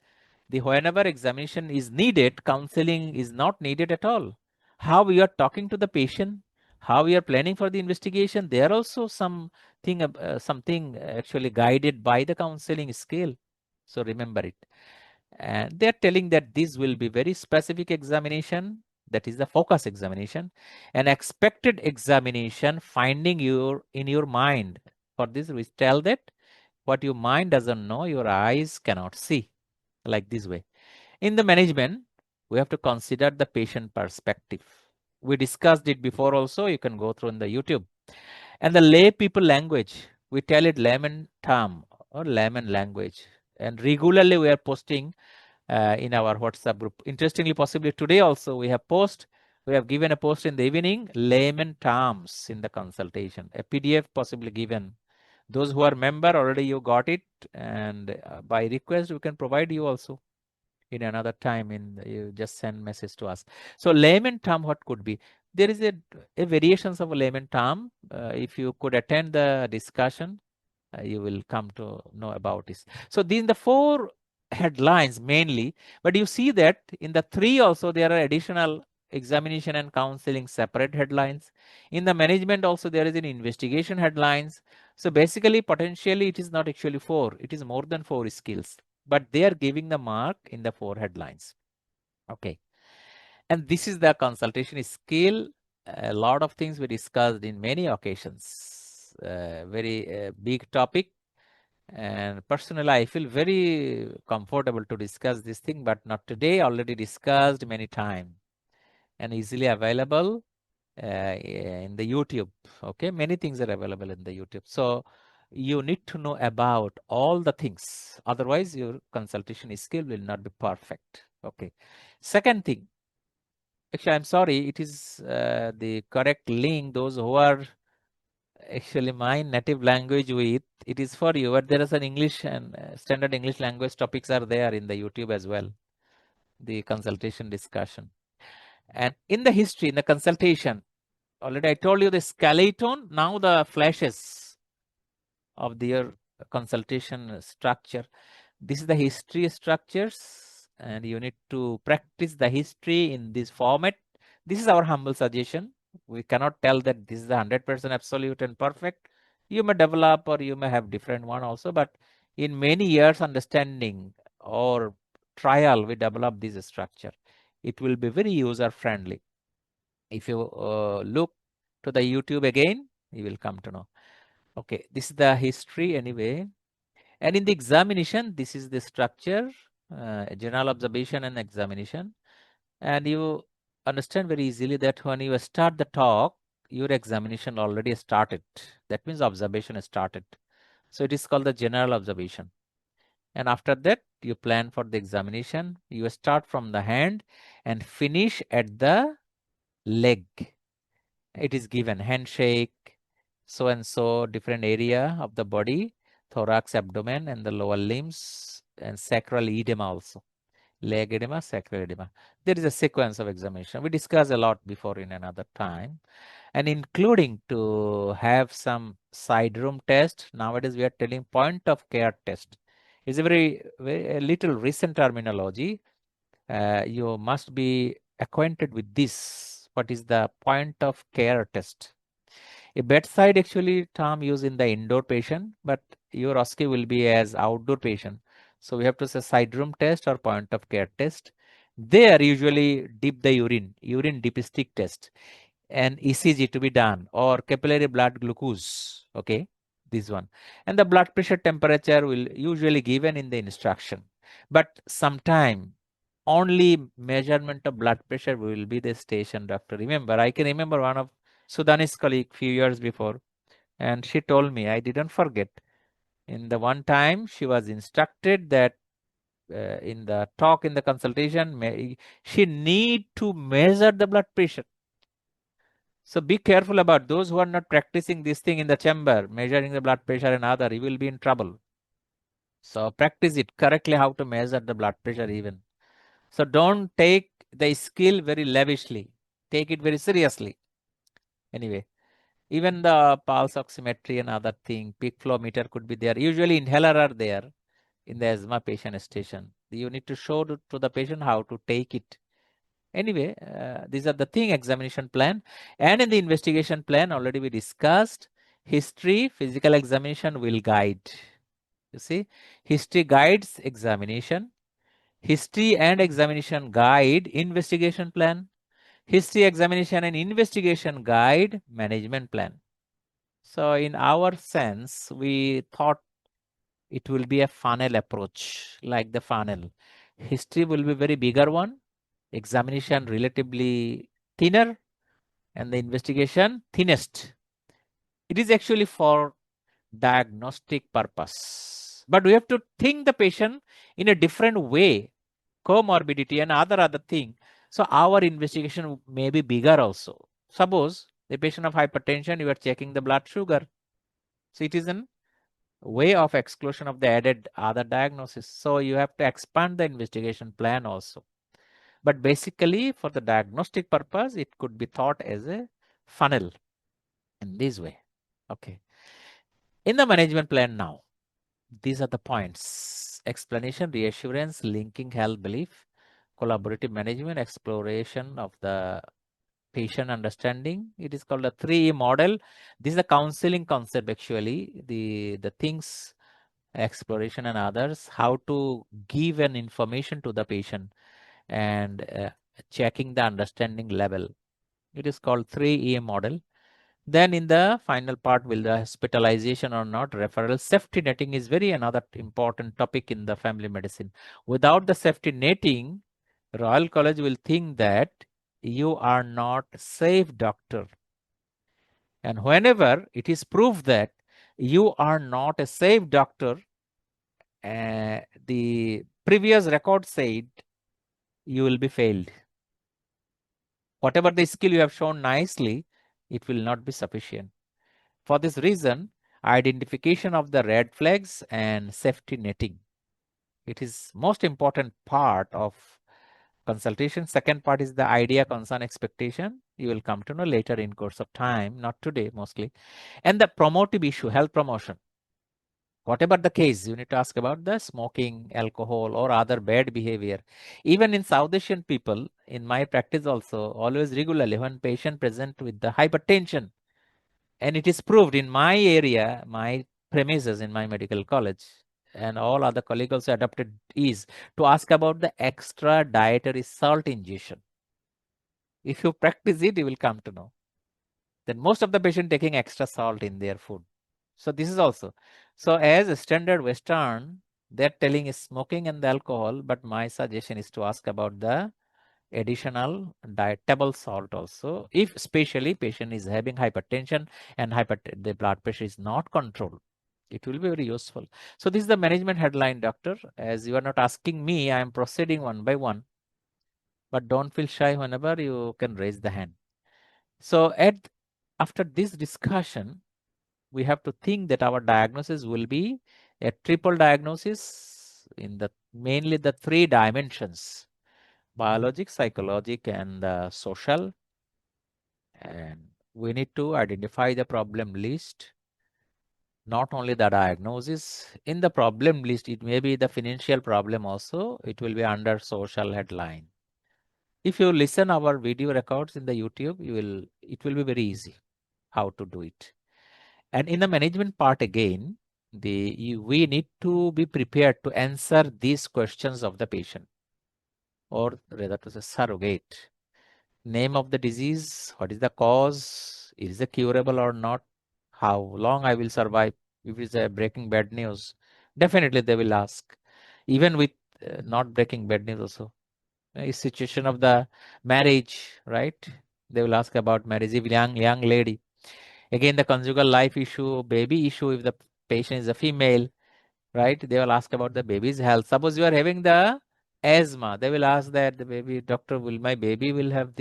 Speaker 1: the whenever examination is needed, counseling is not needed at all. How we are talking to the patient, how we are planning for the investigation, there also something actually guided by the counseling skill. So remember it. And they're telling that this will be very specific examination, that is the focus examination, an expected examination finding in your mind. For this we tell that what your mind doesn't know, your eyes cannot see, like this way. In the management, we have to consider the patient perspective. We discussed it before also, you can go through in the YouTube. And the lay people language, we tell it layman term or layman language. And regularly we are posting in our WhatsApp group. Interestingly, possibly today also we have given a post in the evening, layman terms in the consultation, a PDF possibly given. Those who are member already you got it, and by request we can provide you also in another time. You just send message to us. So layman term, what could be? There is a variations of a layman term. If you could attend the discussion, you will come to know about this. So these are the 4 headlines mainly, but you see that in the 3 also there are additional examination and counseling separate headlines. In the management also there is an investigation headlines. So basically potentially it is not actually 4, it is more than 4 skills, but they are giving the mark in the 4 headlines. Okay. And this is the consultation skill. A lot of things we discussed in many occasions. Very big topic. And personally, I feel very comfortable to discuss this thing, but not today, already discussed many times and easily available in the YouTube. Okay, many things are available in the YouTube. So you need to know about all the things. Otherwise, your consultation skill will not be perfect. Okay. Second thing, actually, I'm sorry, it is the correct link. Those who are actually my native language with, it is for you, but there is an English and standard English language topics are there in the YouTube as well, the consultation discussion. And in the history, in the consultation, already I told you the skeleton, now the flashes of their consultation structure. This is the history structures, and you need to practice the history in this format. This is our humble suggestion. We cannot tell that this is the 100% absolute and perfect. You may develop or you may have different one also, but in many years understanding or trial, we develop this structure. It will be very user friendly. If you look to the YouTube again, you will come to know. Okay, this is the history anyway. And in the examination, this is the structure, general observation and examination. And you understand very easily that when you start the talk, your examination already started. That means observation started. So it is called the general observation. And after that, you plan for the examination. You start from the hand and finish at the leg. It is given handshake, so and so, different area of the body, thorax, abdomen, and the lower limbs, and sacral edema also. leg edema, sacral edema. There is a sequence of examination. We discussed a lot before in another time, and including to have some side room test. Nowadays we are telling point of care test. It's a very a little recent terminology. You must be acquainted with this. What is the point of care test? A bedside actually term used in the indoor patient, but your OSCE will be as outdoor patient. So we have to say side room test or point of care test. There usually dip the urine dipstick test, and ECG to be done, or capillary blood glucose. Okay, this one. And the blood pressure temperature will usually given in the instruction. But sometime only measurement of blood pressure will be the station doctor. Remember, I can remember one of Sudanese colleague few years before, and she told me, I didn't forget. In the one time, she was instructed that in the talk in the consultation, she need to measure the blood pressure. So be careful about those who are not practicing this thing in the chamber, measuring the blood pressure and other, you will be in trouble. So practice it correctly how to measure the blood pressure even. So don't take the skill very lavishly. Take it very seriously. Anyway, even the pulse oximetry and other thing, peak flow meter could be there. Usually inhaler are there in the asthma patient station. You need to show to the patient how to take it. Anyway, these are the thing examination plan. And in the investigation plan, already we discussed history, physical examination will guide. You see, history guides examination. History and examination guide investigation plan. History, examination and investigation guide management plan. So in our sense, we thought it will be a funnel approach, like the funnel. History will be very bigger one, examination relatively thinner, and the investigation thinnest. It is actually for diagnostic purpose. But we have to think the patient in a different way, comorbidity and other thing. So our investigation may be bigger also. Suppose the patient of hypertension, you are checking the blood sugar. So it is a way of exclusion of the added other diagnosis. So you have to expand the investigation plan also. But basically for the diagnostic purpose, it could be thought as a funnel in this way. Okay. In the management plan now, these are the points: explanation, reassurance, linking health belief, collaborative management, exploration of the patient understanding. It is called a 3E model. This is a counseling concept actually. The things, exploration and others, how to give an information to the patient and checking the understanding level. It is called 3E model. Then in the final part, will the hospitalization or not, referral, safety netting is very another important topic in the family medicine. Without the safety netting, Royal College will think that you are not safe doctor. And whenever it is proved that you are not a safe doctor, the previous record said you will be failed. Whatever the skill you have shown nicely, it will not be sufficient. For this reason, identification of the red flags and safety netting, it is most important part of consultation. Second part is the idea, concern, expectation. You will come to know later in course of time, not today mostly. And the promotive issue, health promotion. Whatever the case, you need to ask about the smoking, alcohol, or other bad behavior. Even in South Asian people, in my practice also, always regularly, when patient present with the hypertension, and it is proved in my area, my premises in my medical college, and all other colleagues also adopted, is to ask about the extra dietary salt ingestion. If you practice it, you will come to know. Then most of the patient taking extra salt in their food. So this is also. So as a standard Western, they're telling is smoking and the alcohol, but my suggestion is to ask about the additional table salt also, if especially patient is having hypertension and the blood pressure is not controlled. It will be very useful. So this is the management headline, doctor. As you are not asking me, I am proceeding one by one. But don't feel shy whenever you can raise the hand. So after this discussion, we have to think that our diagnosis will be a triple diagnosis in the mainly the 3 dimensions: biologic, psychologic, and social. And we need to identify the problem list, not only the diagnosis. In the problem list, it may be the financial problem also. It will be under social headline. If you listen our video records in the YouTube, it will be very easy how to do it. And in the management part again, we need to be prepared to answer these questions of the patient, or rather to say surrogate. Name of the disease, what is the cause, is it curable or not, how long I will survive. If it's a breaking bad news, definitely they will ask. Even with not breaking bad news also, a situation of the marriage, right? They will ask about marriage. If young lady, again the conjugal life issue, baby issue, if the patient is a female, right? They will ask about the baby's health. Suppose you are having the asthma, they will ask that the baby doctor, will my baby have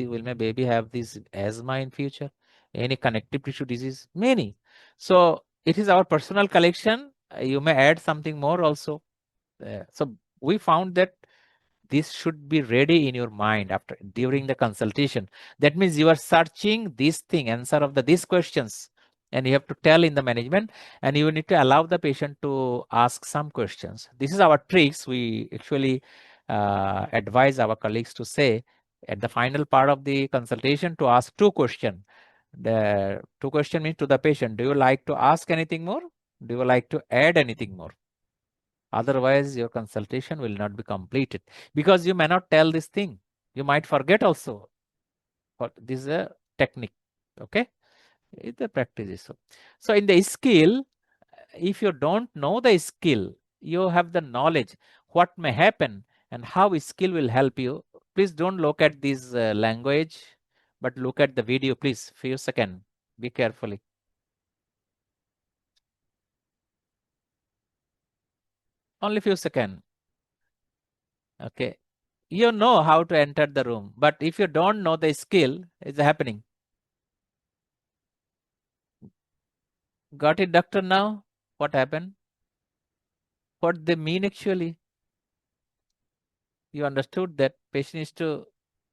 Speaker 1: this asthma in future? Any connective tissue disease? Many. So it is our personal collection. You may add something more also. So we found that this should be ready in your mind during the consultation. That means you are searching this thing, answer of these questions, and you have to tell in the management, and you need to allow the patient to ask some questions. This is our tricks. We actually advise our colleagues to say at the final part of the consultation to ask 2 questions. The 2 questions means to the patient, do you like to ask anything more? Do you like to add anything more? Otherwise, your consultation will not be completed, because you may not tell this thing. You might forget also. But this is a technique. Okay, it's a practice. So in the skill, if you don't know the skill, you have the knowledge what may happen and how skill will help you. Please don't look at this language, but look at the video, please. Few seconds. Be carefully. Only few seconds. Okay. You know how to enter the room, but if you don't know the skill, it's happening. Got it, doctor, now? What happened? What they mean actually? You understood that patient is to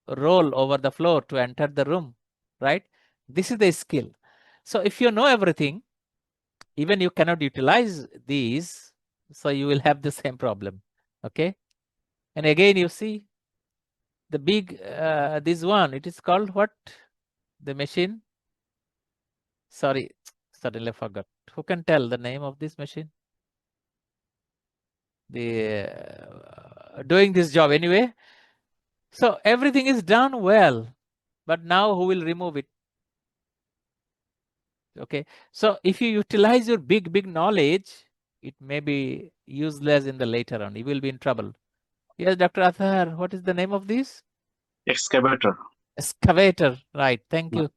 Speaker 1: roll over the floor to enter the room, right? This is the skill. So if you know everything, even you cannot utilize these, so you will have the same problem. Okay. And again, you see the big, this one, it is called what? The machine? Sorry, suddenly forgot. Who can tell the name of this machine? The doing this job anyway. So everything is done well, but now who will remove it? Okay. So if you utilize your big knowledge, it may be useless in the later on. You will be in trouble. Yes, Dr. Athar, what is the name of this?
Speaker 5: Excavator.
Speaker 1: Excavator, right? Thank you.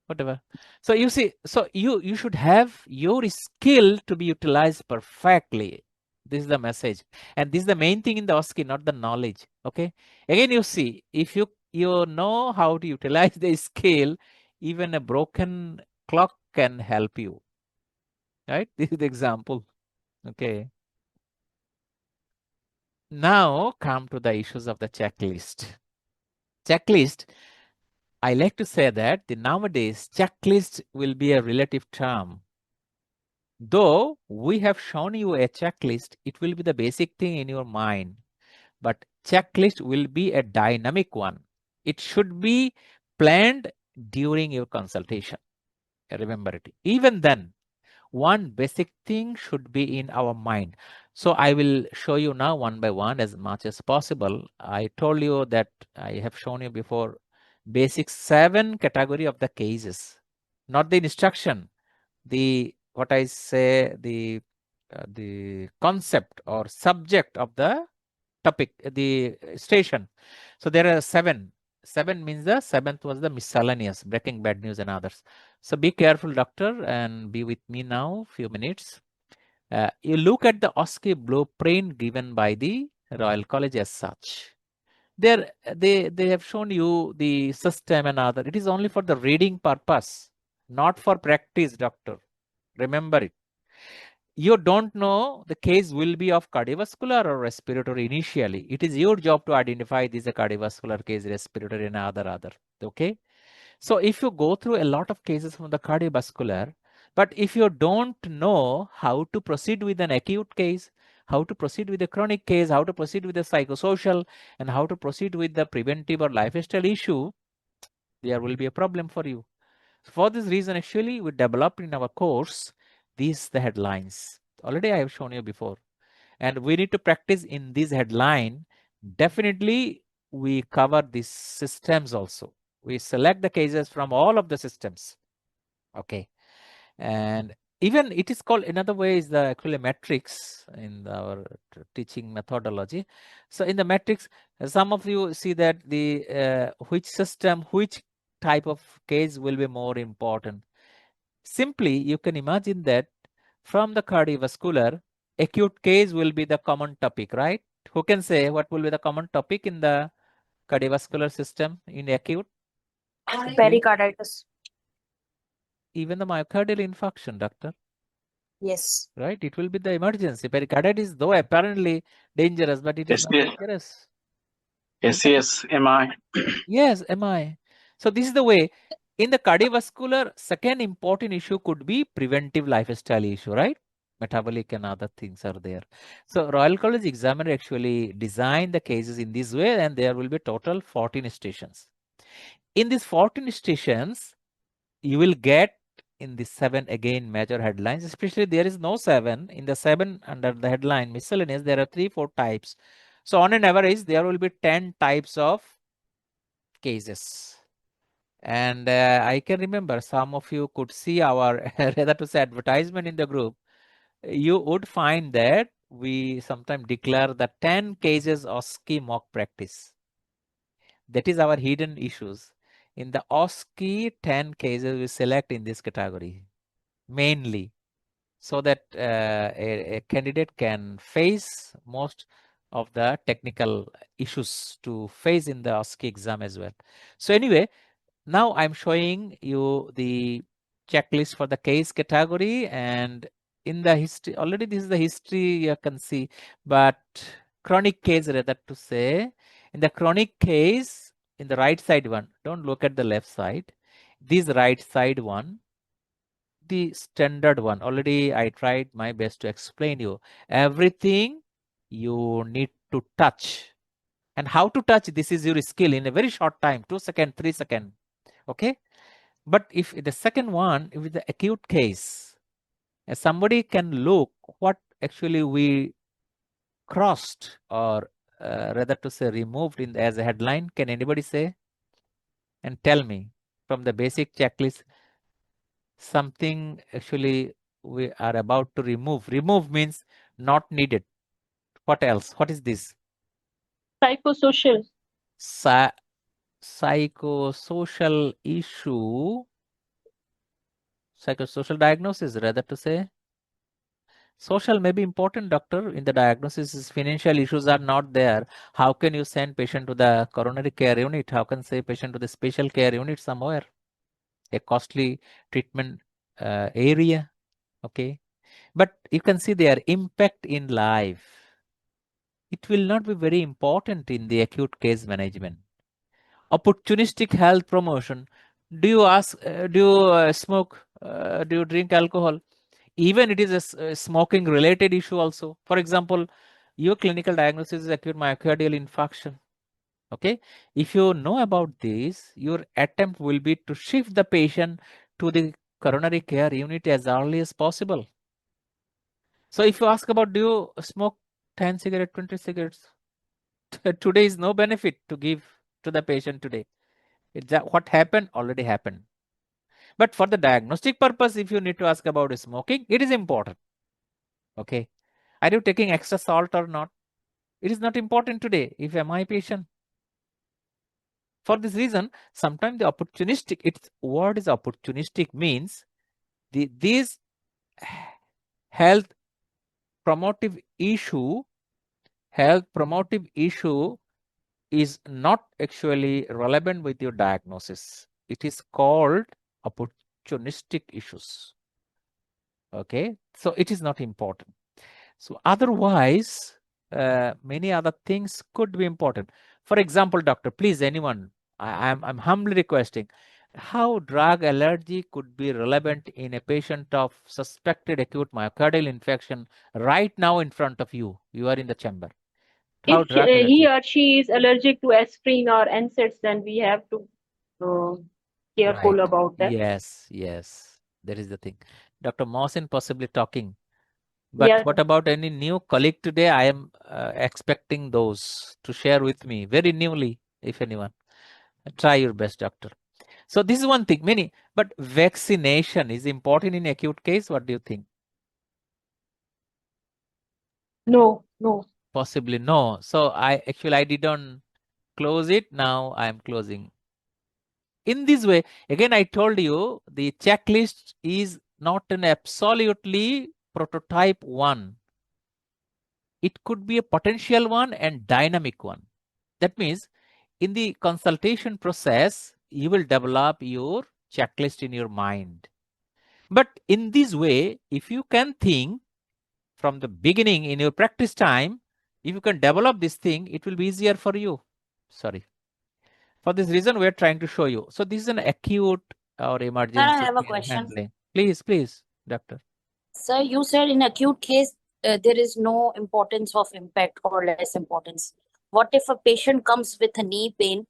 Speaker 1: Whatever. So you see, so you should have your skill to be utilized perfectly. This is the message, and this is the main thing in the OSCE, not the knowledge. Okay. Again, you see, if you know how to utilize the skill, even a broken clock can help you. Right? This is the example. Okay. Now come to the issues of the checklist. Checklist. I like to say that nowadays checklist will be a relative term. Though we have shown you a checklist, it will be the basic thing in your mind. But checklist will be a dynamic one. It should be planned during your consultation. Remember it. Even then, one basic thing should be in our mind. So I will show you now one by one as much as possible. I told you that I have shown you before basic 7 category of the cases, not the instruction. What I say, the concept or subject of the topic, the station. So there are 7. 7 means the 7th was the miscellaneous, breaking bad news and others. So be careful, doctor, and be with me now few minutes. You look at the OSCE blueprint given by the Royal College as such. There they have shown you the system and other. It is only for the reading purpose, not for practice, doctor. Remember it. you don't know the case will be of cardiovascular or respiratory initially. It is your job to identify this a cardiovascular case, respiratory, and other. Okay. So if you go through a lot of cases from the cardiovascular, but if you don't know how to proceed with an acute case, how to proceed with a chronic case, how to proceed with the psychosocial, and how to proceed with the preventive or lifestyle issue, there will be a problem for you. For this reason, actually, we developed in our course the headlines. Already I have shown you before. And we need to practice in this headline. Definitely, we cover these systems also. We select the cases from all of the systems. Okay. And even it is called another way is the actually matrix in our teaching methodology. So in the matrix, some of you see that the which system, which type of case will be more important. Simply, you can imagine that from the cardiovascular, acute case will be the common topic, right? Who can say what will be the common topic in the cardiovascular system in acute?
Speaker 3: Pericarditis.
Speaker 1: Even the myocardial infarction, doctor.
Speaker 3: Yes.
Speaker 1: Right? It will be the emergency. Pericarditis, though apparently dangerous, but it is not dangerous.
Speaker 5: Yes, MI.
Speaker 1: Yes, MI. So this is the way. In the cardiovascular, second important issue could be preventive lifestyle issue, right? Metabolic and other things are there. So Royal College examiner actually designed the cases in this way, and there will be total 14 stations. In these 14 stations, you will get in the 7 again major headlines, especially there is no 7. In the 7 under the headline miscellaneous, there are 3-4 types. So on an average, there will be 10 types of cases. And I can remember some of you could see our rather to say advertisement in the group. You would find that we sometimes declare the 10 cases OSCE mock practice. That is our hidden issues. In the OSCE, 10 cases we select in this category mainly, so that a candidate can face most of the technical issues to face in the OSCE exam as well. So anyway, now I'm showing you the checklist for the case category, and in the history, already this is the history you can see, but chronic case rather to say, in the chronic case, in the right side one, don't look at the left side, this right side one, the standard one, already I tried my best to explain you everything you need to touch. And how to touch, this is your skill in a very short time, 2 seconds, 3 seconds. Okay. But if the second one, if the acute case, somebody can look what actually we crossed or rather to say removed in as a headline. Can anybody say and tell me from the basic checklist something actually we are about to remove? Remove means not needed. What else? What is this?
Speaker 6: Psychosocial.
Speaker 1: Psychosocial issue. Psychosocial diagnosis, rather to say. Social may be important, doctor. In the diagnosis, financial issues are not there. How can you send patient to the coronary care unit? How can say patient to the special care unit somewhere? A costly treatment area. Okay. But you can see their impact in life. It will not be very important in the acute case management. Opportunistic health promotion. Do you ask, do you smoke? Do you drink alcohol? Even it is a smoking related issue also. For example, your clinical diagnosis is acute myocardial infarction. Okay. If you know about this, your attempt will be to shift the patient to the coronary care unit as early as possible. So if you ask about, do you smoke 10 cigarettes, 20 cigarettes? Today is no benefit to give to the patient today. What happened already happened. But for the diagnostic purpose, if you need to ask about smoking, it is important. Okay. Are you taking extra salt or not? It is not important today if MI patient. For this reason, sometimes the opportunistic, its word is opportunistic, means this health promotive issue is not actually relevant with your diagnosis. It is called opportunistic issues. Okay, so it is not important. So otherwise, many other things could be important. For example, doctor, please, anyone, I'm humbly requesting how drug allergy could be relevant in a patient of suspected acute myocardial infection right now in front of you. You are in the chamber. How
Speaker 6: If
Speaker 1: drug
Speaker 6: he
Speaker 1: allergy?
Speaker 6: or she is allergic to aspirin or NSAIDs, then we have to uh,
Speaker 1: Right.
Speaker 6: careful about that.
Speaker 1: Yes, yes. That is the thing. Dr. Mohsin possibly talking. But
Speaker 6: Yeah.
Speaker 1: what about any new colleague today? I am expecting those to share with me very newly, if anyone. Try your best, doctor. So this is one thing, many, but vaccination is important in acute case. What do you think?
Speaker 6: No, no.
Speaker 1: Possibly no. So I didn't close it. Now I am closing. In this way, again, I told you the checklist is not an absolutely prototype one. It could be a potential one and dynamic one. That means in the consultation process, you will develop your checklist in your mind. But in this way, if you can think from the beginning in your practice time, if you can develop this thing, it will be easier for you. Sorry. For this reason, we are trying to show you. So this is an acute or
Speaker 3: Sir, I
Speaker 1: emergency
Speaker 3: have a
Speaker 1: care
Speaker 3: question.
Speaker 1: handling. Please, doctor.
Speaker 3: Sir, you said in acute case, there is no importance of impact or less importance. What if a patient comes with a knee pain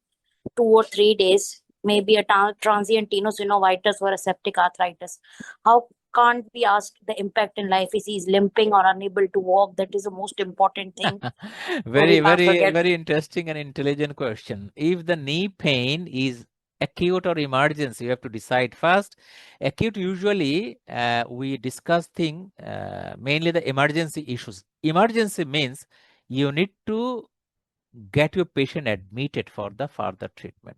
Speaker 3: 2 or 3 days, maybe a transient tenosynovitis or a septic arthritis? How can't we ask the impact in life? Is he limping or unable to walk? That is the most important thing. So we can't forget.
Speaker 1: Very interesting and intelligent question. If the knee pain is acute or emergency, you have to decide first. Acute, usually we discuss thing mainly the emergency issues. Emergency means you need to get your patient admitted for the further treatment.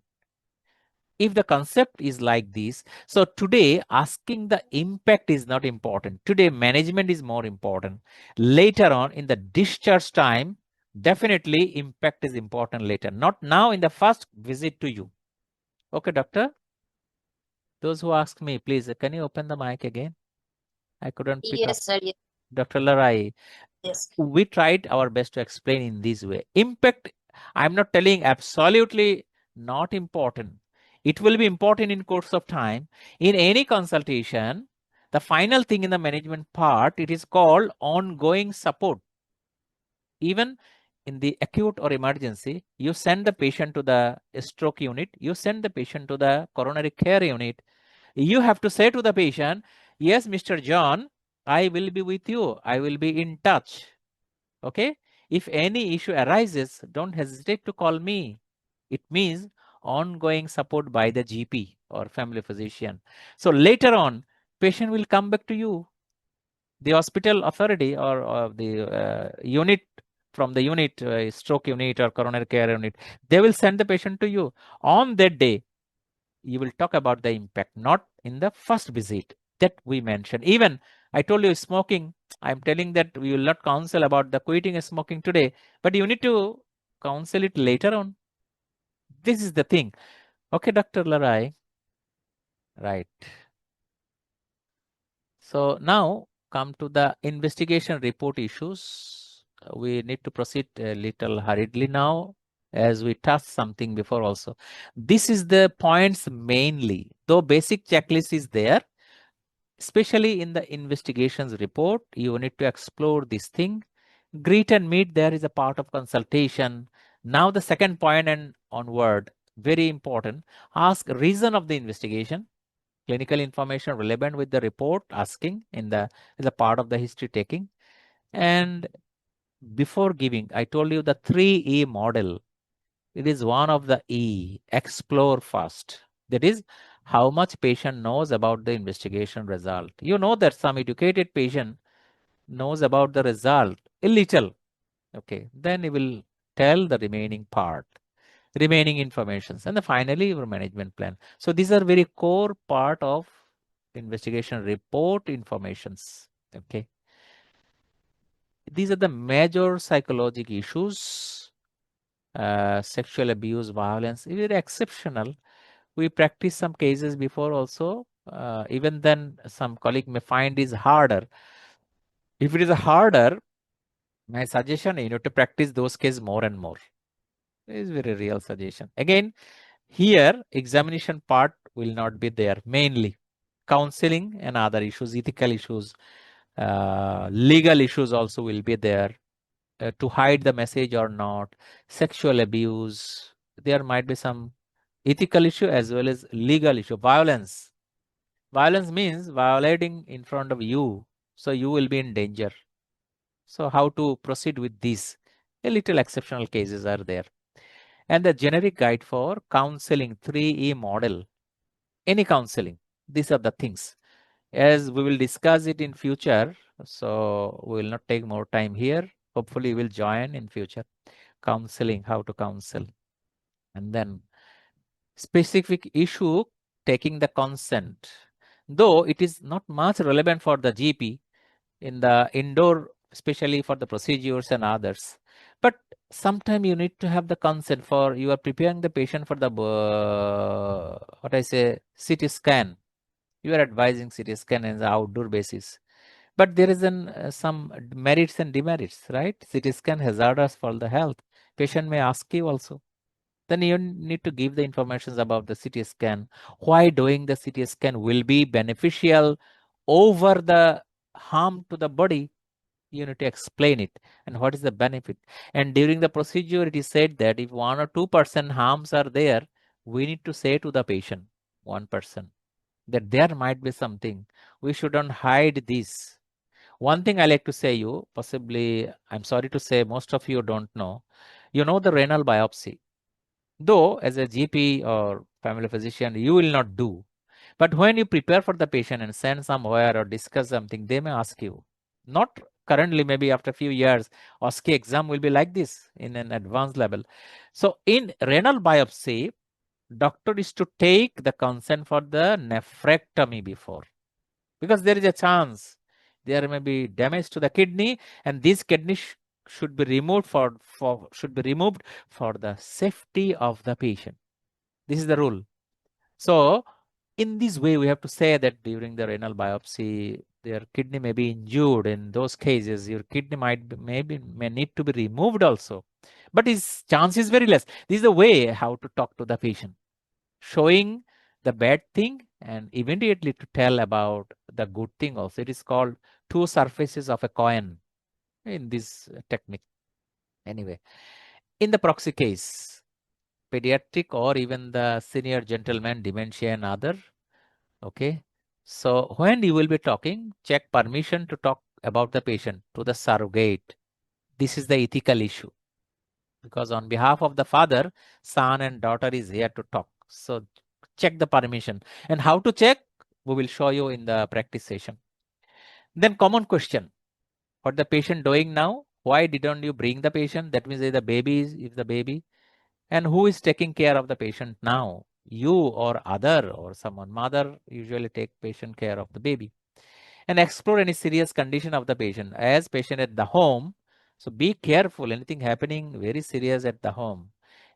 Speaker 1: If the concept is like this, so today asking the impact is not important. Today management is more important. Later on in the discharge time, definitely impact is important later, not now in the first visit to you. Okay, doctor? Those who ask me, please, can you open the mic again? I couldn't pick up.
Speaker 3: Yes, sir. Yes.
Speaker 1: Dr. Larai,
Speaker 3: Yes.
Speaker 1: we tried our best to explain in this way. Impact, I'm not telling absolutely not important. It will be important in course of time. In any consultation, the final thing in the management part, it is called ongoing support. Even in the acute or emergency, you send the patient to the stroke unit, you send the patient to the coronary care unit. You have to say to the patient, yes, Mr. John, I will be with you. I will be in touch. Okay. If any issue arises, don't hesitate to call me. It means ongoing support by the GP or family physician. So later on, patient will come back to you. The hospital authority or the unit from the unit, stroke unit or coronary care unit, they will send the patient to you. On that day, you will talk about the impact, not in the first visit that we mentioned. Even I told you smoking, I'm telling that we will not counsel about the quitting smoking today, but you need to counsel it later on. This is the thing. Okay, Dr. Larai. Right. So now come to the investigation report issues. We need to proceed a little hurriedly now, as we touched something before also. This is the points mainly, though basic checklist is there, especially in the investigations report, you need to explore this thing. Greet and meet, there is a part of consultation. Now the second point and onward, very important, ask reason of the investigation, clinical information relevant with the report, asking in the part of the history taking. And before giving, I told you the 3E model. It is one of the E, explore first. That is how much patient knows about the investigation result. You know that some educated patient knows about the result a little. Okay, then he will tell the remaining part, remaining informations, and then finally your management plan. So these are very core part of investigation report informations. Okay, these are the major psychological issues. Sexual abuse, violence, it is exceptional. We practiced some cases before also. even then some colleague may find is harder. If it is harder, my suggestion, you need to practice those cases more and more. It is very real suggestion. Again, here examination part will not be there. Mainly counseling and other issues, ethical issues, legal issues also will be there. To hide the message or not, sexual abuse, there might be some ethical issue as well as legal issue. Violence. Violence means violating in front of you, so you will be in danger. So how to proceed with this? A little exceptional cases are there. And the generic guide for counseling 3E model. Any counseling, these are the things. As we will discuss it in future, so we will not take more time here. Hopefully, you will join in future. Counseling, how to counsel. And then specific issue, taking the consent. Though it is not much relevant for the GP in the indoor, especially for the procedures and others. But sometimes you need to have the consent for, you are preparing the patient for the, what I say, CT scan. You are advising CT scan on the outdoor basis. But there is some merits and demerits, right? CT scan hazardous for the health. Patient may ask you also. Then you need to give the information about the CT scan. Why doing the CT scan will be beneficial over the harm to the body. You need to explain it and what is the benefit. And during the procedure, it is said that if 1 or 2% harms are there, we need to say to the patient, 1%, that there might be something. We shouldn't hide this. One thing I like to say you, possibly, I'm sorry to say, most of you don't know. You know the renal biopsy. Though as a GP or family physician, you will not do. But when you prepare for the patient and send somewhere or discuss something, they may ask you. Not currently, maybe after a few years, OSCE exam will be like this in an advanced level. So in renal biopsy, doctor is to take the consent for the nephrectomy before. Because there is a chance there may be damage to the kidney, and this kidney should be removed for the safety of the patient. This is the rule. So in this way, we have to say that during the renal biopsy, their kidney may be injured. In those cases, your kidney may need to be removed also. But its chance is very less. This is the way how to talk to the patient, showing the bad thing and immediately to tell about the good thing also. It is called two surfaces of a coin in this technique. Anyway, in the proxy case, pediatric or even the senior gentleman, dementia and other. Okay. So when you will be talking, check permission to talk about the patient to the surrogate. This is the ethical issue, because on behalf of the father, son and daughter is here to talk. So check the permission. And how to check, we will show you in the practice session. Then common question, what the patient doing now? Why didn't you bring the patient? That means if the baby. And who is taking care of the patient now? You or other or someone. Mother usually take patient care of the baby. And explore any serious condition of the patient. As patient at the home, so be careful, anything happening very serious at the home.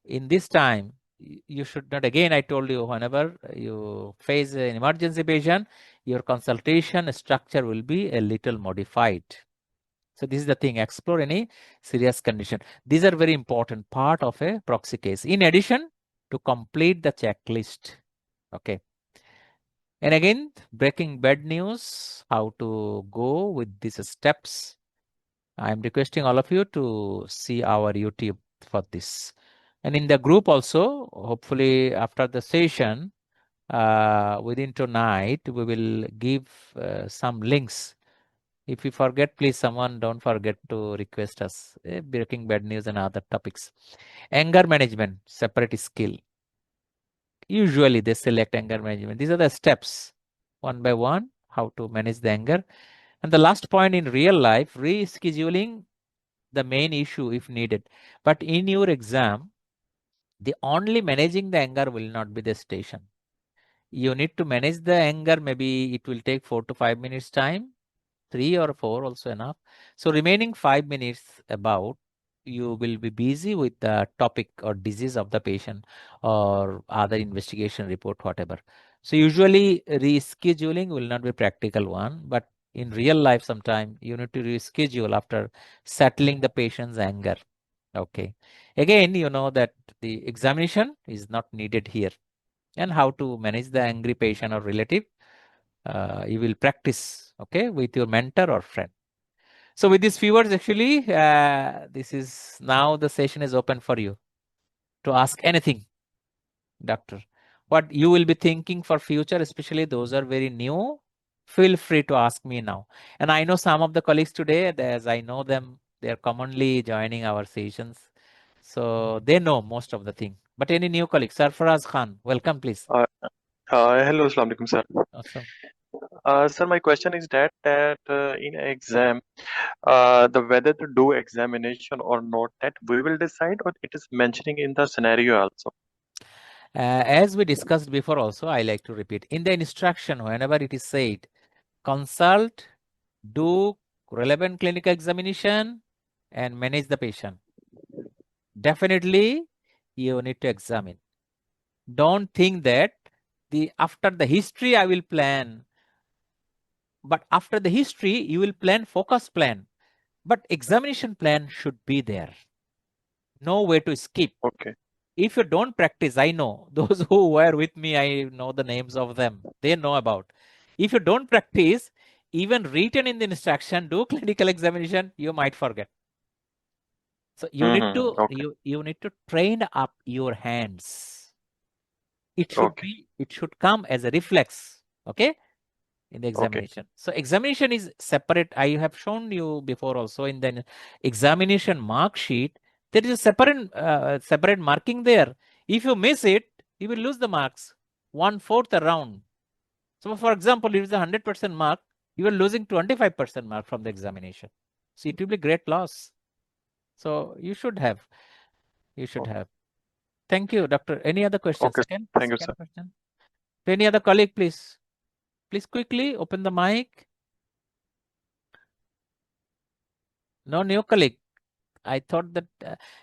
Speaker 1: In this time, you should not, again, I told you, whenever you face an emergency patient, your consultation structure will be a little modified. So this is the thing, explore any serious condition. These are very important part of a proxy case. In addition to complete the checklist. Okay. And again, breaking bad news, how to go with these steps. I'm requesting all of you to see our YouTube for this. And in the group also, hopefully after the session, within tonight, we will give some links. If you forget, please, someone don't forget to request us. Breaking bad news and other topics. Anger management, separate skill. Usually they select anger management. These are the steps, one by one, how to manage the anger. And the last point, in real life, rescheduling the main issue if needed. But in your exam, the only managing the anger will not be the station. You need to manage the anger. Maybe it will take 4 to 5 minutes time. 3 or 4 also enough. So remaining 5 minutes about, you will be busy with the topic or disease of the patient or other investigation report, whatever. So usually rescheduling will not be practical one, but in real life sometime you need to reschedule after settling the patient's anger. Okay. Again, you know that the examination is not needed here. And how to manage the angry patient or relative, you will practice, okay, with your mentor or friend. So with these few words, actually, this is now the session is open for you to ask anything, doctor. What you will be thinking for future, especially those are very new, feel free to ask me now. And I know some of the colleagues today, as I know them, they are commonly joining our sessions. So they know most of the thing. But any new colleague, Sarfaraz Khan, welcome please.
Speaker 7: Hello, Assalamu alaikum, sir.
Speaker 1: Awesome.
Speaker 7: Sir, my question is that in exam, the whether to do examination or not, that we will decide, or it is mentioning in the scenario also.
Speaker 1: As we discussed before also, I like to repeat, in the instruction, whenever it is said, consult, do relevant clinical examination and manage the patient. Definitely, you need to examine. Don't think that after the history I will plan, but after the history you will plan focus plan, but examination plan should be there. No way to skip.
Speaker 7: Okay.
Speaker 1: If you don't practice, I know those who were with me, I know the names of them. They know about. If you don't practice, even written in the instruction, do clinical examination, you might forget. So you need to
Speaker 7: Okay.
Speaker 1: you need to train up your hands. It should
Speaker 7: Okay.
Speaker 1: be, it should come as a reflex, okay, in the
Speaker 7: Okay.
Speaker 1: examination. So examination is separate. I have shown you before also in the examination mark sheet, there is a separate marking there. If you miss it, you will lose the marks 1/4 around. So for example, if it's a 100% mark, you are losing 25% mark from the examination. So it will be great loss. So you should have. Thank you, doctor. Any other question?
Speaker 7: Okay.
Speaker 1: Second
Speaker 7: Thank you, sir.
Speaker 1: question. Any other colleague, please? Please quickly open the mic. No new colleague. I thought that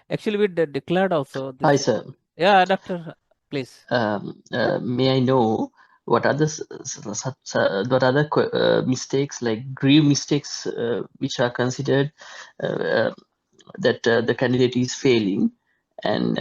Speaker 1: actually we declared also. This.
Speaker 8: Hi, sir.
Speaker 1: Yeah, doctor, please.
Speaker 8: May I know what are the mistakes, like grave mistakes, which are considered that the candidate is failing? And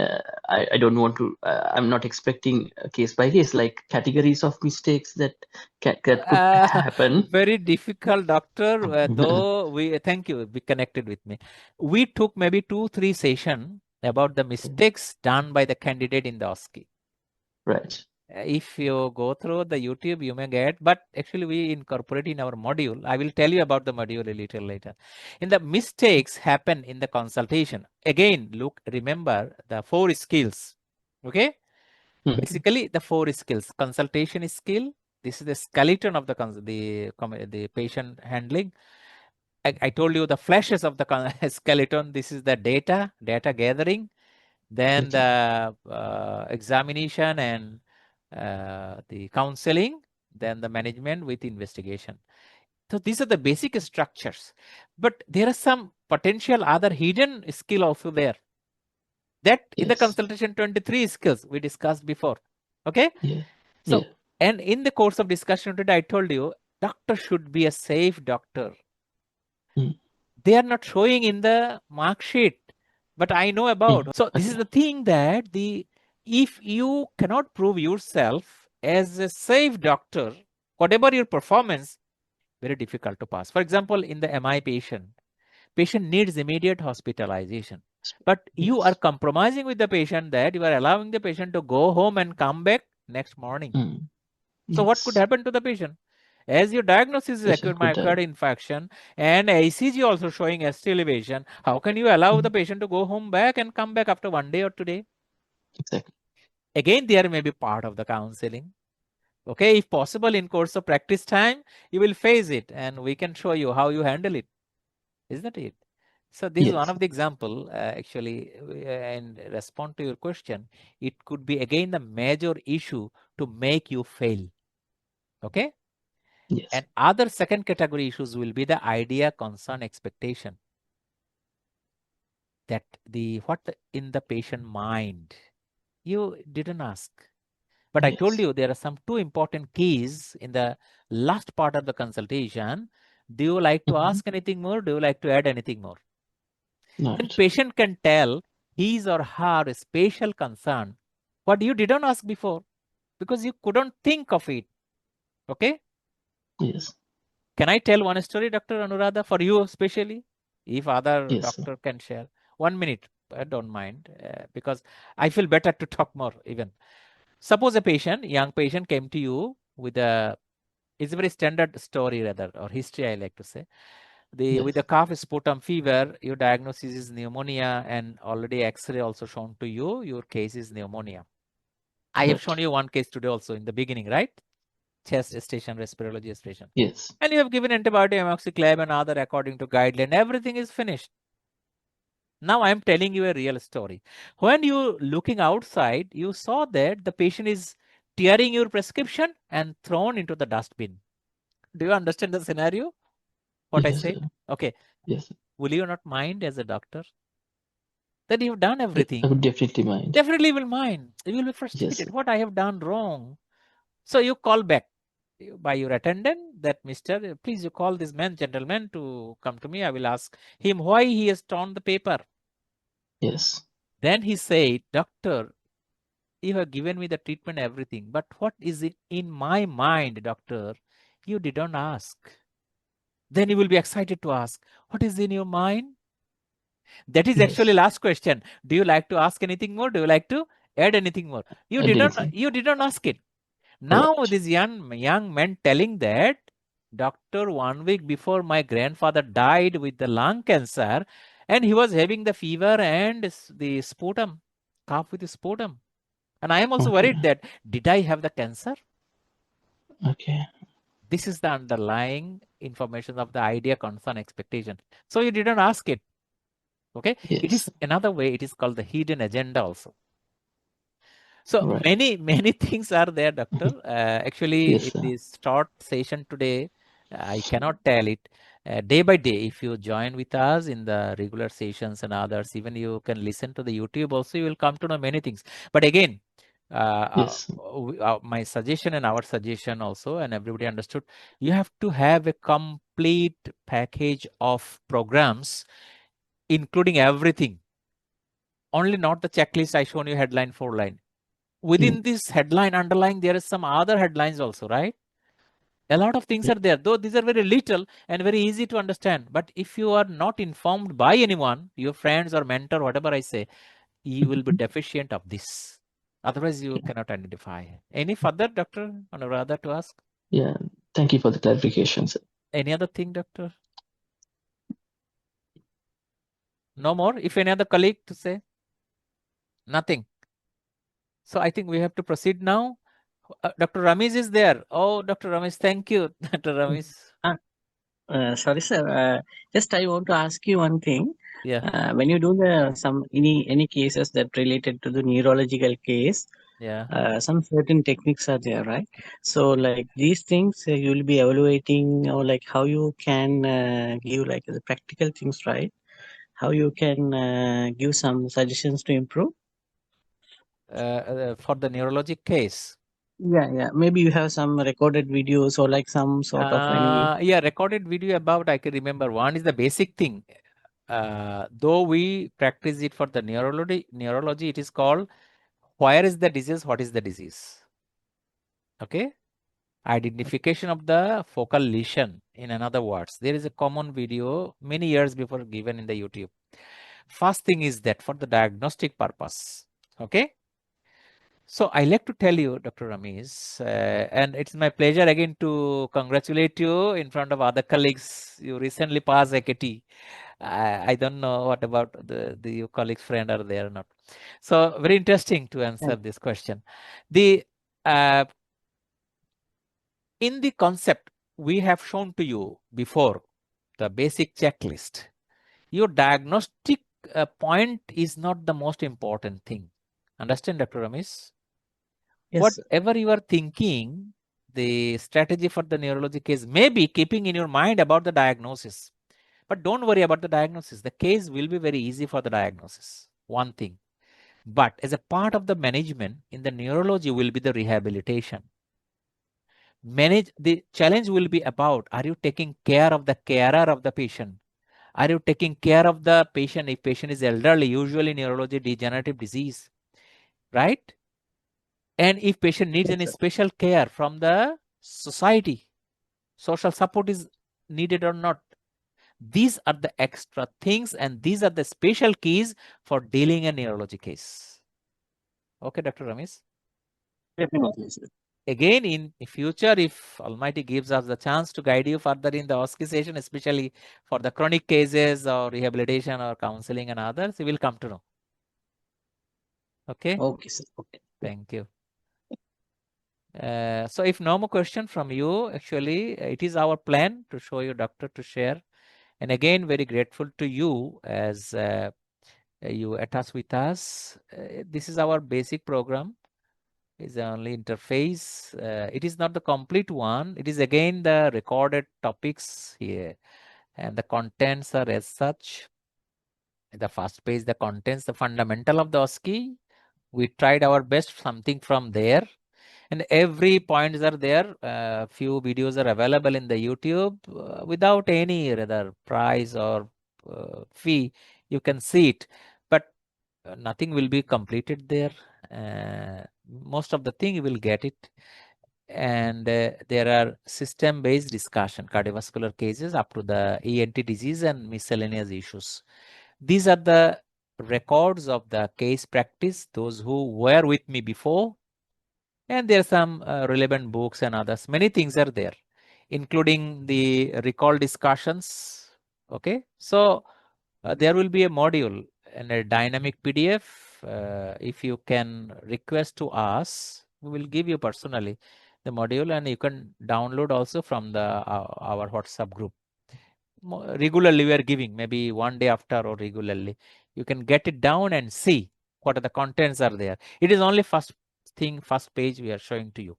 Speaker 8: I don't want to. I'm not expecting case by case, like categories of mistakes that could happen.
Speaker 1: Very difficult, doctor. Though we thank you, be connected with me. We took maybe 2-3 sessions about the mistakes done by the candidate in the OSCE.
Speaker 8: Right.
Speaker 1: If you go through the YouTube, you may get, but actually we incorporate in our module. I will tell you about the module a little later. In the mistakes happen in the consultation. Again, look, remember the 4 skills. Okay. Basically, the 4 skills. Consultation skill. This is the skeleton of the patient handling. I told you the flashes of the skeleton. This is the data gathering, then the examination and the counseling, then the management with investigation. So these are the basic structures, but there are some potential other hidden skill also there. That in the consultation 23 skills we discussed before. Okay.
Speaker 8: Yeah.
Speaker 1: So, and in the course of discussion today, I told you, doctor should be a safe doctor. They are not showing in the mark sheet, but I know about. So this is the thing that if you cannot prove yourself as a safe doctor, whatever your performance, very difficult to pass. For example, in the MI patient needs immediate hospitalization, but you are compromising with the patient that you are allowing the patient to go home and come back next morning. So what could happen to the patient? As your diagnosis is acute myocardial infarction and ACG also showing ST elevation, how can you allow the patient to go home back and come back after 1 day or 2 days?
Speaker 8: Exactly.
Speaker 1: Again, there may be part of the counseling. Okay, if possible, in course of practice time, you will face it and we can show you how you handle it. Isn't it? So this is one of the example, actually, and respond to your question. It could be again the major issue to make you fail. Okay.
Speaker 8: Yes.
Speaker 1: And other second category issues will be the idea, concern, expectation. That what in the patient mind, you didn't ask. But I told
Speaker 8: Yes.
Speaker 1: you there are some two important keys in the last part of the consultation. Do you like to ask anything more? Do you like to add anything more? Then
Speaker 8: Right.
Speaker 1: patient can tell his or her special concern, what you didn't ask before, because you couldn't think of it. Okay?
Speaker 8: Yes.
Speaker 1: Can I tell one story, Dr. Anuradha, for you especially? If other
Speaker 8: Yes, sir.
Speaker 1: doctor can share. 1 minute, I don't mind, because I feel better to talk more even. Suppose a patient, young patient came to you with a, it's a very standard story rather, or history I like to say. With the cough, sputum, fever, your diagnosis is pneumonia, and already X-ray also shown to you, your case is pneumonia. I have shown you one case today also in the beginning, right? Chest station, respirology station.
Speaker 8: Yes.
Speaker 1: And you have given antibiotic, MRCP and other according to guideline. Everything is finished. Now I am telling you a real story. When you looking outside, you saw that the patient is tearing your prescription and thrown into the dustbin. Do you understand the scenario? What I said? Okay.
Speaker 8: Yes.
Speaker 1: Will you not mind as a doctor? That you've done everything.
Speaker 8: I would definitely mind.
Speaker 1: Definitely will mind. You will be frustrated.
Speaker 8: Yes.
Speaker 1: What I have done wrong. So you call back by your attendant that Mr. Please you call this man, gentleman to come to me. I will ask him why he has torn the paper.
Speaker 8: Yes.
Speaker 1: Then he said, doctor, you have given me the treatment, everything, but what is it in my mind, doctor? You didn't ask. Then you will be excited to ask, what is in your mind? That is actually last question. Do you like to ask anything more? Do you like to add anything more? You didn't ask it. Now this young man telling that, doctor, 1 week before my grandfather died with the lung cancer, and he was having the fever and the sputum, cough with the sputum. And I am also worried that, did I have the cancer?
Speaker 8: Okay.
Speaker 1: This is the underlying information of the idea, concern, expectation. So you didn't ask it. Okay.
Speaker 8: Yes.
Speaker 1: It is another way. It is called the hidden agenda also. So many things are there, doctor. Actually,
Speaker 8: Yes,
Speaker 1: in this short session today, I cannot tell it. Day by day, if you join with us in the regular sessions and others, even you can listen to the YouTube also, you will come to know many things. But again, my suggestion and our suggestion also, and everybody understood, you have to have a complete package of programs, including everything. Only not the checklist I shown you headline 4 line. Within this headline underlying, there is some other headlines also, right? A lot of things are there, though these are very little and very easy to understand. But if you are not informed by anyone, your friends or mentor, whatever I say, you will be deficient of this. Otherwise, you cannot identify. Any further, Dr. Anuradha, to ask?
Speaker 8: Yeah, thank you for the clarification, sir.
Speaker 1: Any other thing, doctor? No more? If any other colleague to say? Nothing. So I think we have to proceed now. Dr. Ramesh is there. Oh, Dr. Ramesh, thank you, Dr. Ramesh.
Speaker 9: Sorry, sir. Just I want to ask you one thing.
Speaker 1: Yeah.
Speaker 9: When you do any cases that related to the neurological case, some certain techniques are there, right? So like these things you will be evaluating, or like how you can give like the practical things, right? How you can give some suggestions to improve.
Speaker 1: For the neurologic case.
Speaker 9: Yeah. Maybe you have some recorded videos or like some sort of any.
Speaker 1: Yeah, recorded video about, I can remember. One is the basic thing. Though we practice it for the neurology, it is called, where is the disease, what is the disease? Okay. Identification of the focal lesion, in another words. There is a common video many years before given in the YouTube. First thing is that for the diagnostic purpose. Okay. So I like to tell you, Dr. Ramesh, and it's my pleasure again to congratulate you in front of other colleagues. You recently passed AKT. I don't know what about your colleagues, friend are there or not. So very interesting to answer this question. In the concept we have shown to you before, the basic checklist, your diagnostic point is not the most important thing. Understand, Dr. Ramesh?
Speaker 9: Yes,
Speaker 1: whatever you are thinking, the strategy for the neurology case may be keeping in your mind about the diagnosis. But don't worry about the diagnosis. The case will be very easy for the diagnosis. One thing. But as a part of the management in the neurology will be the rehabilitation. The challenge will be about, are you taking care of the carer of the patient? Are you taking care of the patient if patient is elderly, usually neurology degenerative disease, right? And if patient needs any special care from the society, social support is needed or not. These are the extra things and these are the special keys for dealing a neurology case. Okay, Dr. Ramesh?
Speaker 9: Definitely, sir.
Speaker 1: Again, in future, if Almighty gives us the chance to guide you further in the OSCE session, especially for the chronic cases or rehabilitation or counseling and others, you will come to know. Okay?
Speaker 9: Okay, sir. Okay.
Speaker 1: Thank you. So if no more question from you, actually, it is our plan to show you doctor to share. And again, very grateful to you as you attach with us. This is our basic program. Is the only interface. It is not the complete one. It is again the recorded topics here. And the contents are as such. The first page, the contents, the fundamental of the OSCE. We tried our best, something from there. And every points are there. Few videos are available in the YouTube without any rather price or fee. You can see it, but nothing will be completed there. Most of the thing you will get it. And there are system-based discussion, cardiovascular cases up to the ENT disease and miscellaneous issues. These are the records of the case practice, those who were with me before. And there are some relevant books and others. Many things are there, including the recall discussions. Okay, so there will be a module and a dynamic PDF. If you can request to us, we will give you personally the module, and you can download also from the our WhatsApp group. Regularly we are giving, maybe one day after or regularly. You can get it down and see what are the contents are there. It is only first page we are showing to you.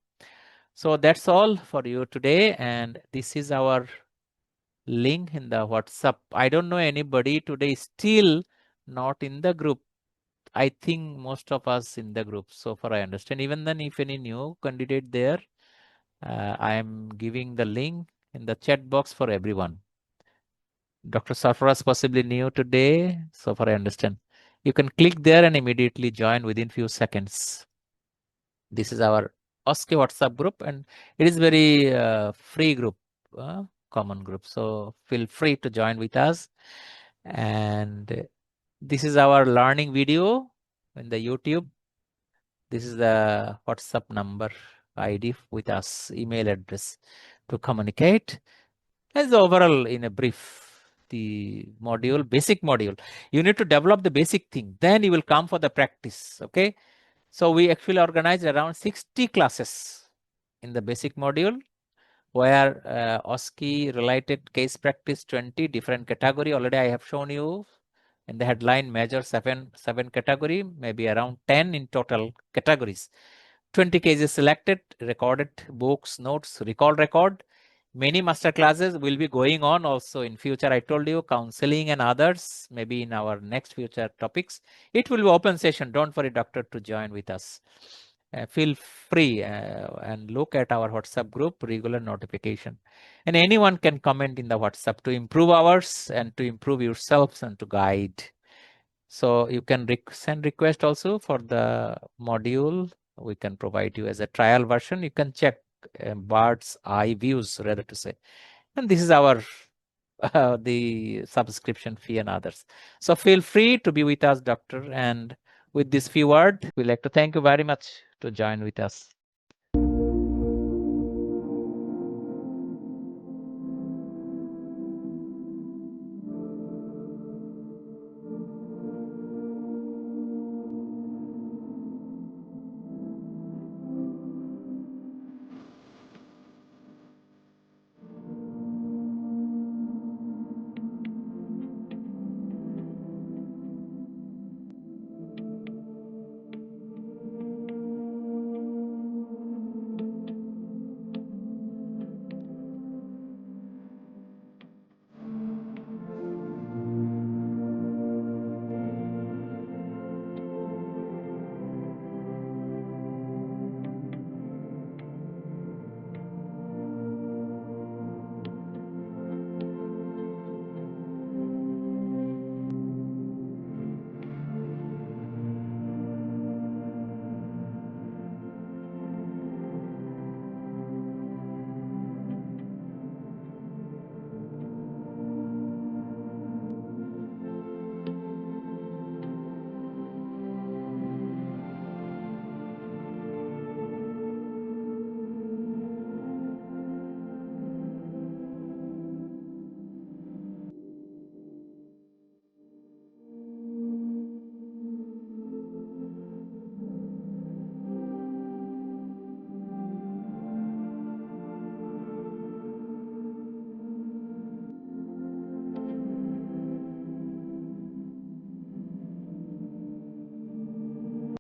Speaker 1: So that's all for you today, and this is our link in the WhatsApp. I don't know anybody today still not in the group. I think most of us in the group so far I understand. Even then, if any new candidate there, I am giving the link in the chat box for everyone. Dr. Sarfaraz possibly new today, so far I understand. You can click there and immediately join within few seconds. This is our OSCE WhatsApp group, and it is very free group, common group. So feel free to join with us. And this is our learning video in the YouTube. This is the WhatsApp number ID with us, email address to communicate. As overall, in a brief, the module, basic module, you need to develop the basic thing. Then you will come for the practice. Okay. So we actually organized around 60 classes in the basic module, where OSCE related case practice 20 different category. Already I have shown you in the headline major seven category, maybe around 10 in total categories. 20 cases selected, recorded books, notes, recall record. Many master classes will be going on also in future. I told you counseling and others, maybe in our next future topics. It will be open session. Don't worry, doctor, to join with us. Feel free and look at our WhatsApp group, regular notification. And anyone can comment in the WhatsApp to improve ours and to improve yourselves and to guide. So you can send request also for the module. We can provide you as a trial version. You can check bird's eye views, rather to say. And this is our the subscription fee and others. So feel free to be with us, doctor. And with this few words, we'd like to thank you very much to join with us.